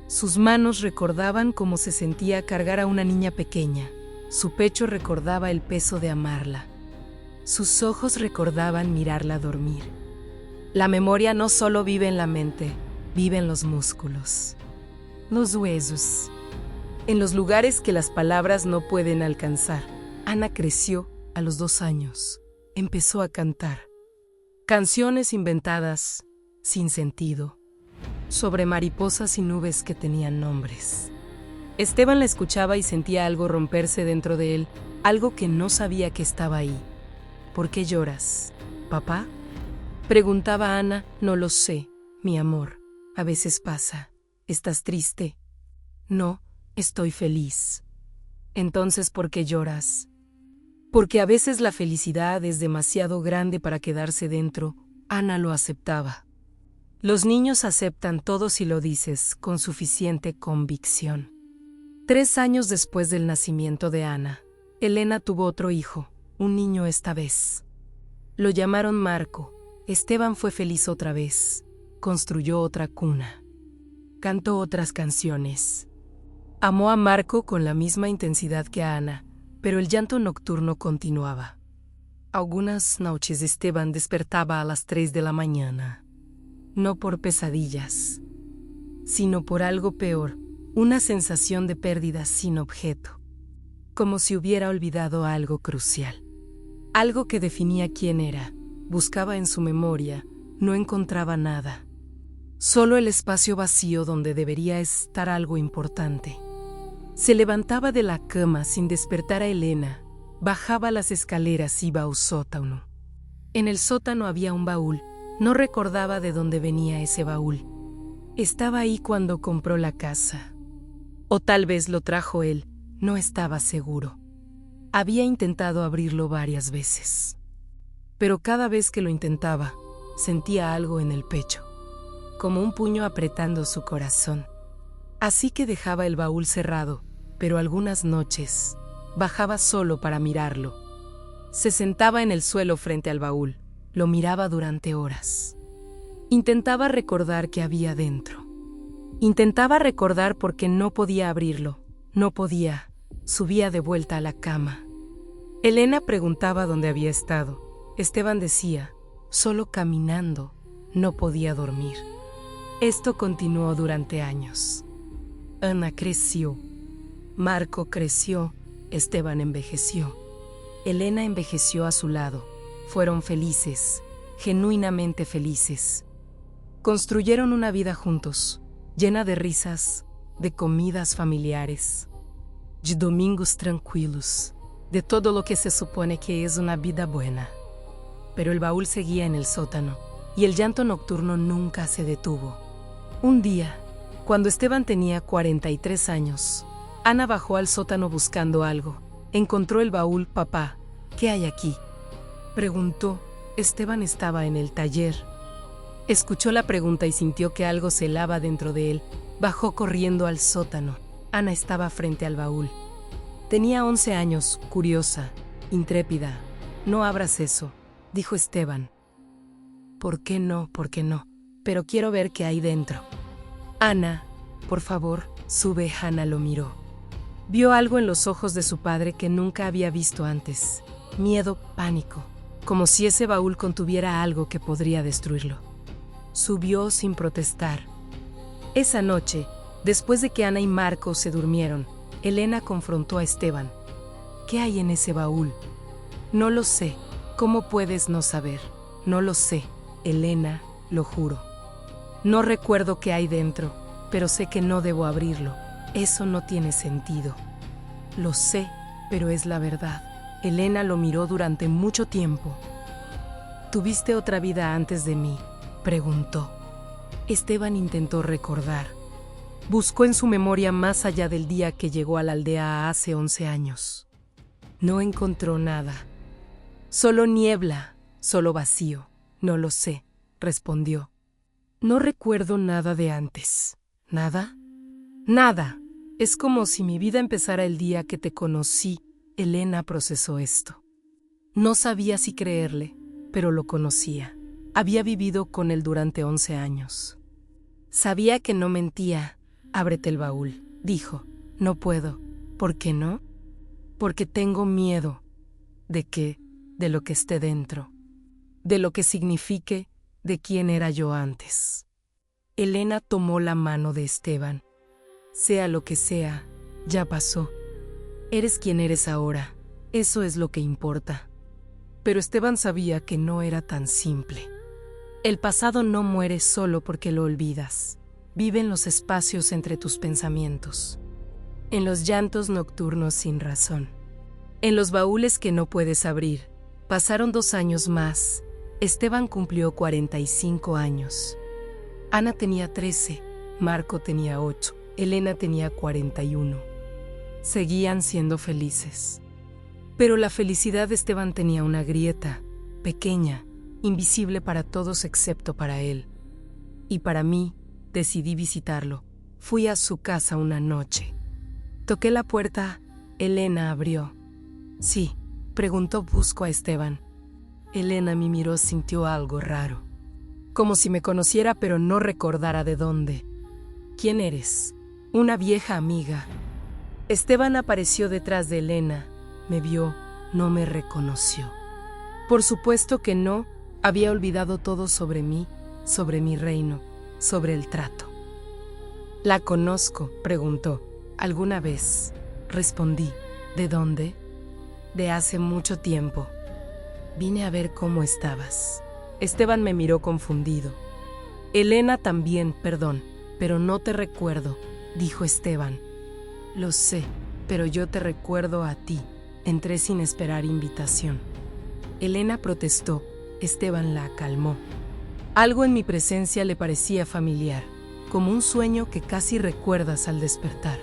Sus manos recordaban cómo se sentía cargar a una niña pequeña. Su pecho recordaba el peso de amarla. Sus ojos recordaban mirarla dormir. La memoria no solo vive en la mente, vive en los músculos, los huesos, en los lugares que las palabras no pueden alcanzar. Ana creció a los 2 años. Empezó a cantar. Canciones inventadas, sin sentido, sobre mariposas y nubes que tenían nombres. Esteban la escuchaba y sentía algo romperse dentro de él, algo que no sabía que estaba ahí. ¿Por qué lloras, papá?, preguntaba Ana. No lo sé, mi amor. A veces pasa. ¿Estás triste? No, estoy feliz. Entonces, ¿por qué lloras? Porque a veces la felicidad es demasiado grande para quedarse dentro. Ana lo aceptaba. Los niños aceptan todo si lo dices con suficiente convicción. 3 años después del nacimiento de Ana, Elena tuvo otro hijo, un niño esta vez. Lo llamaron Marco. Esteban fue feliz otra vez. Construyó otra cuna. Cantó otras canciones. Amó a Marco con la misma intensidad que a Ana, pero el llanto nocturno continuaba. Algunas noches Esteban despertaba a las 3 de la mañana. No por pesadillas, sino por algo peor, una sensación de pérdida sin objeto. Como si hubiera olvidado algo crucial. Algo que definía quién era. Buscaba en su memoria, no encontraba nada. Solo el espacio vacío donde debería estar algo importante. Se levantaba de la cama sin despertar a Elena, bajaba las escaleras, iba al sótano. En el sótano había un baúl, no recordaba de dónde venía ese baúl. Estaba ahí cuando compró la casa. O tal vez lo trajo él, no estaba seguro. Había intentado abrirlo varias veces. Pero cada vez que lo intentaba, sentía algo en el pecho, como un puño apretando su corazón. Así que dejaba el baúl cerrado, pero algunas noches bajaba solo para mirarlo. Se sentaba en el suelo frente al baúl, lo miraba durante horas. Intentaba recordar qué había dentro. Intentaba recordar por qué no podía abrirlo. No podía. Subía de vuelta a la cama. Elena preguntaba dónde había estado. Esteban decía, solo caminando, no podía dormir. Esto continuó durante años. Ana creció. Marco creció. Esteban envejeció. Elena envejeció a su lado. Fueron felices, genuinamente felices. Construyeron una vida juntos, llena de risas, de comidas familiares, de domingos tranquilos, de todo lo que se supone que es una vida buena. Pero el baúl seguía en el sótano, y el llanto nocturno nunca se detuvo. Un día, cuando Esteban tenía 43 años, Ana bajó al sótano buscando algo. Encontró el baúl. Papá, ¿qué hay aquí?, preguntó. Esteban estaba en el taller. Escuchó la pregunta y sintió que algo se helaba dentro de él. Bajó corriendo al sótano. Ana estaba frente al baúl. Tenía 11 años, curiosa, intrépida. No abras eso, dijo Esteban. ¿Por qué no? ¿Por qué no? pero quiero ver qué hay dentro. Ana, por favor, sube. Ana lo miró. Vio algo en los ojos de su padre que nunca había visto antes. Miedo, pánico, como si ese baúl contuviera algo que podría destruirlo. Subió sin protestar. Esa noche, después de que Ana y Marco se durmieron, Elena confrontó a Esteban. ¿Qué hay en ese baúl? No lo sé. ¿Cómo puedes no saber? No lo sé, Elena, lo juro. No recuerdo qué hay dentro, pero sé que no debo abrirlo. Eso no tiene sentido. Lo sé, pero es la verdad. Elena lo miró durante mucho tiempo. ¿Tuviste otra vida antes de mí?, preguntó. Esteban intentó recordar. Buscó en su memoria más allá del día que llegó a la aldea hace 11 años. No encontró nada. Solo niebla, solo vacío. No lo sé, respondió. No recuerdo nada de antes. ¿Nada? Nada. Es como si mi vida empezara el día que te conocí. Elena procesó esto. No sabía si creerle, pero lo conocía. Había vivido con él durante 11 años. Sabía que no mentía. Ábrete el baúl, dijo. No puedo. ¿Por qué no? Porque tengo miedo. ¿De qué? De lo que esté dentro. De lo que signifique, de quién era yo antes. Elena tomó la mano de Esteban. Sea lo que sea, ya pasó. Eres quien eres ahora. Eso es lo que importa. Pero Esteban sabía que no era tan simple. El pasado no muere solo porque lo olvidas. Vive en los espacios entre tus pensamientos. En los llantos nocturnos sin razón. En los baúles que no puedes abrir. Pasaron 2 años más. Esteban cumplió 45 años. Ana tenía 13, Marco tenía 8, Elena tenía 41. Seguían siendo felices. Pero la felicidad de Esteban tenía una grieta, pequeña, invisible para todos excepto para él. Y para mí, decidí visitarlo. Fui a su casa una noche. Toqué la puerta. Elena abrió. Sí, preguntó brusco a Esteban. Elena me miró, sintió algo raro. Como si me conociera pero no recordara de dónde. ¿Quién eres? Una vieja amiga. Esteban apareció detrás de Elena. Me vio, no me reconoció. Por supuesto que no, había olvidado todo sobre mí, sobre mi reino, sobre el trato. ¿La conozco?, preguntó. ¿Alguna vez? Respondí. ¿De dónde? De hace mucho tiempo. Vine a ver cómo estabas. Esteban me miró confundido. Elena también, perdón, pero no te recuerdo, dijo Esteban. Lo sé, pero yo te recuerdo a ti. Entré sin esperar invitación. Elena protestó. Esteban la calmó. Algo en mi presencia le parecía familiar, como un sueño que casi recuerdas al despertar.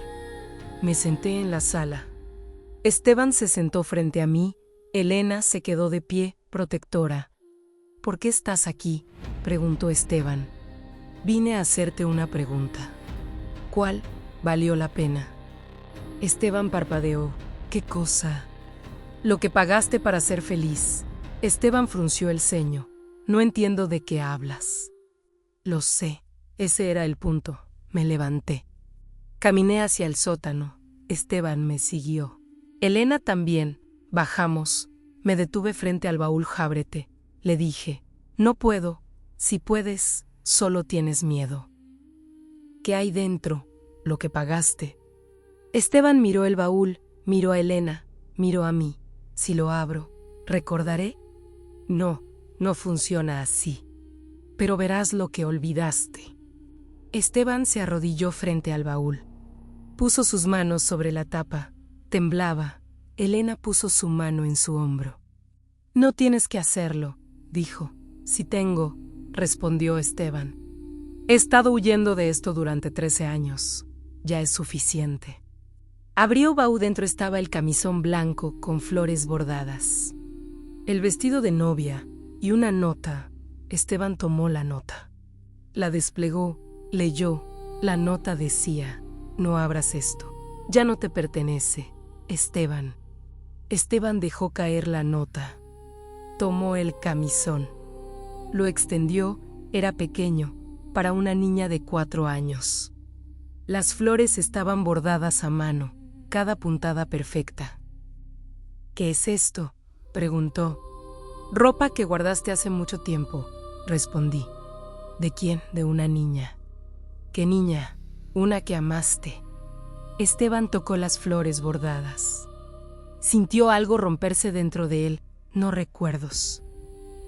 Me senté en la sala. Esteban se sentó frente a mí. Elena se quedó de pie, protectora. ¿Por qué estás aquí?, preguntó Esteban. Vine a hacerte una pregunta. ¿Cuál? Valió la pena. Esteban parpadeó. ¿Qué cosa? Lo que pagaste para ser feliz. Esteban frunció el ceño. No entiendo de qué hablas. Lo sé. Ese era el punto. Me levanté. Caminé hacia el sótano. Esteban me siguió. Elena también. Bajamos. Me detuve frente al baúl. Ábrete. Le dije. No puedo. Si puedes, solo tienes miedo. ¿Qué hay dentro? Lo que pagaste. Esteban miró el baúl, miró a Elena, miró a mí. Si lo abro, ¿recordaré? No, no funciona así. Pero verás lo que olvidaste. Esteban se arrodilló frente al baúl. Puso sus manos sobre la tapa. Temblaba. Elena puso su mano en su hombro. No tienes que hacerlo, dijo. Sí tengo, respondió Esteban. He estado huyendo de esto durante 13 años. Ya es suficiente. Abrió baúl. Dentro estaba el camisón blanco con flores bordadas. El vestido de novia y una nota. Esteban tomó la nota. La desplegó, leyó. La nota decía: no abras esto. Ya no te pertenece, Esteban. Esteban dejó caer la nota. Tomó el camisón. Lo extendió. Era pequeño, para una niña de 4 años. Las flores estaban bordadas a mano, cada puntada perfecta. «¿Qué es esto?», preguntó. «Ropa que guardaste hace mucho tiempo», respondí. «¿De quién?», «De una niña». «¿Qué niña?». «Una que amaste». Esteban tocó las flores bordadas. Sintió algo romperse dentro de él, no recuerdos.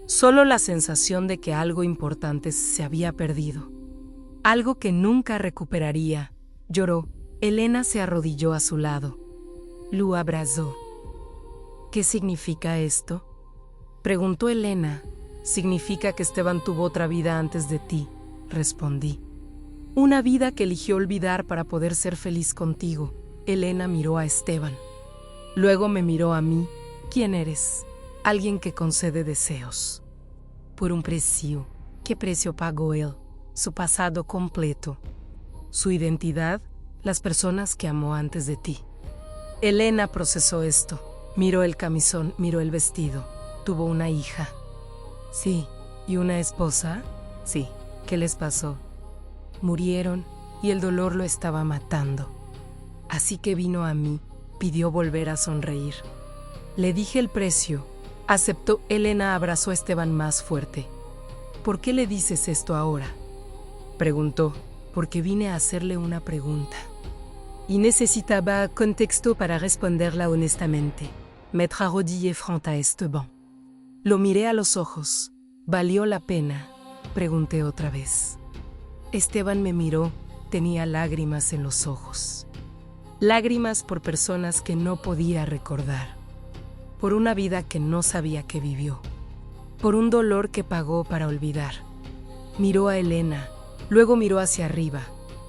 Solo la sensación de que algo importante se había perdido. Algo que nunca recuperaría. Lloró. Elena se arrodilló a su lado. Lo abrazó. «¿Qué significa esto?», preguntó Elena. «Significa que Esteban tuvo otra vida antes de ti», respondí. «Una vida que eligió olvidar para poder ser feliz contigo». Elena miró a Esteban. Luego me miró a mí. «¿Quién eres?». «Alguien que concede deseos». «Por un precio». «¿Qué precio pagó él?». «Su pasado completo». «Su identidad». «Las personas que amó antes de ti». Elena procesó esto. Miró el camisón, miró el vestido. «¿Tuvo una hija?». «Sí». «¿Y una esposa?». «Sí». «¿Qué les pasó?». «Murieron y el dolor lo estaba matando. Así que vino a mí, pidió volver a sonreír. Le dije el precio. Aceptó». Elena abrazó a Esteban más fuerte. «¿Por qué le dices esto ahora?», preguntó. «Porque vine a hacerle una pregunta. Y necesitaba contexto para responderla honestamente. M'être arrodillé frente a Esteban». Lo miré a los ojos. «¿Valió la pena?», pregunté otra vez. Esteban me miró, tenía lágrimas en los ojos. Lágrimas por personas que no podía recordar. Por una vida que no sabía que vivió. Por un dolor que pagó para olvidar. Miró a Elena, luego miró hacia arriba,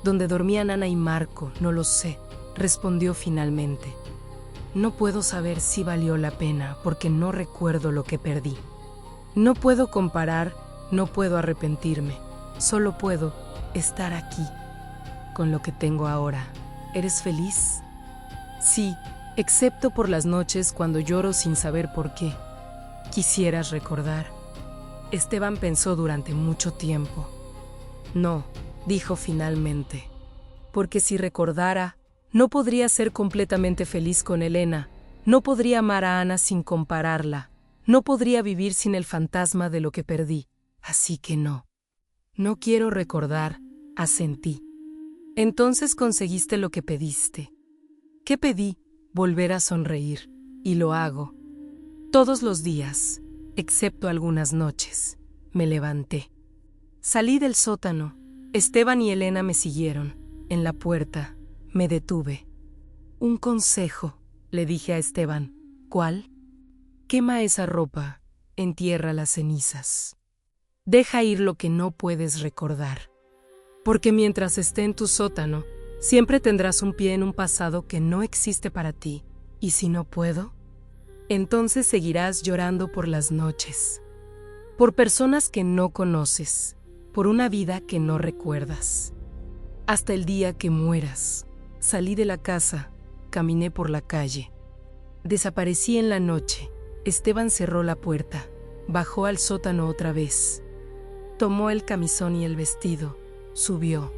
donde dormían Ana y Marco. «No lo sé», respondió finalmente. «No puedo saber si valió la pena porque no recuerdo lo que perdí. No puedo comparar, no puedo arrepentirme. Solo puedo estar aquí, con lo que tengo ahora». «¿Eres feliz?». «Sí, excepto por las noches cuando lloro sin saber por qué». «¿Quisieras recordar?». Esteban pensó durante mucho tiempo. «No», dijo finalmente. «Porque si recordara, no podría ser completamente feliz con Elena, no podría amar a Ana sin compararla, no podría vivir sin el fantasma de lo que perdí. Así que no. No quiero recordar», asentí. «Entonces conseguiste lo que pediste». «¿Qué pedí?». «Volver a sonreír. Y lo hago. Todos los días, excepto algunas noches». Me levanté. Salí del sótano. Esteban y Elena me siguieron. En la puerta, me detuve. «Un consejo», le dije a Esteban. «¿Cuál?». «Quema esa ropa. Entierra las cenizas. Deja ir lo que no puedes recordar. Porque mientras esté en tu sótano, siempre tendrás un pie en un pasado que no existe para ti. Y si no puedo, entonces seguirás llorando por las noches. Por personas que no conoces. Por una vida que no recuerdas. Hasta el día que mueras». Salí de la casa, caminé por la calle. Desaparecí en la noche. Esteban cerró la puerta, bajó al sótano otra vez. Tomó el camisón y el vestido, subió.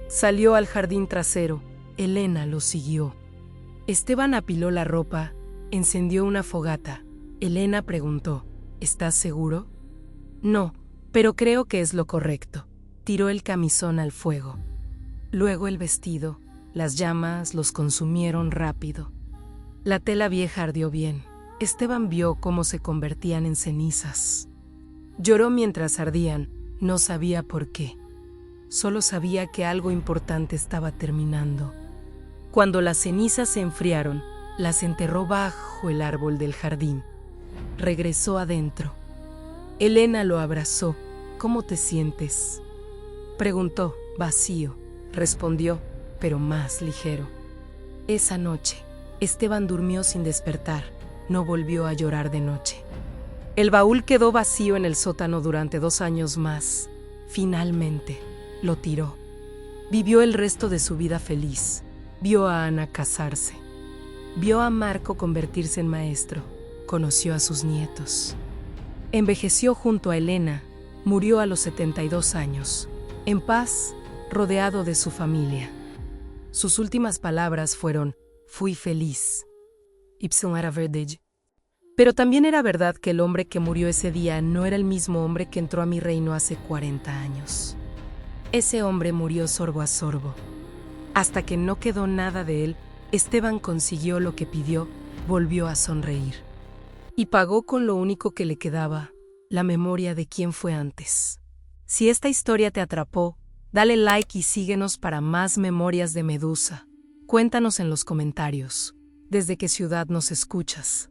Salió al jardín trasero. Elena lo siguió. Esteban apiló la ropa, encendió una fogata. Elena preguntó: «¿Estás seguro?». «No, pero creo que es lo correcto». Tiró el camisón al fuego. Luego el vestido. Las llamas los consumieron rápido. La tela vieja ardió bien. Esteban vio cómo se convertían en cenizas. Lloró mientras ardían. No sabía por qué. Solo sabía que algo importante estaba terminando. Cuando las cenizas se enfriaron, las enterró bajo el árbol del jardín. Regresó adentro. Elena lo abrazó. «¿Cómo te sientes?», preguntó. «Vacío», respondió, pero más ligero. Esa noche, Esteban durmió sin despertar. No volvió a llorar de noche. El baúl quedó vacío en el sótano durante 2 años más. Finalmente, lo tiró. Vivió el resto de su vida feliz. Vio a Ana casarse. Vio a Marco convertirse en maestro. Conoció a sus nietos. Envejeció junto a Elena. Murió a los 72 años. en paz, rodeado de su familia. Sus últimas palabras fueron: fui feliz. Ipsum era verdade. Pero también era verdad que el hombre que murió ese día no era el mismo hombre que entró a mi reino hace 40 años. Ese hombre murió sorbo a sorbo. Hasta que no quedó nada de él, Esteban consiguió lo que pidió, volvió a sonreír. Y pagó con lo único que le quedaba, la memoria de quién fue antes. Si esta historia te atrapó, dale like y síguenos para más memorias de Medusa. Cuéntanos en los comentarios, desde qué ciudad nos escuchas.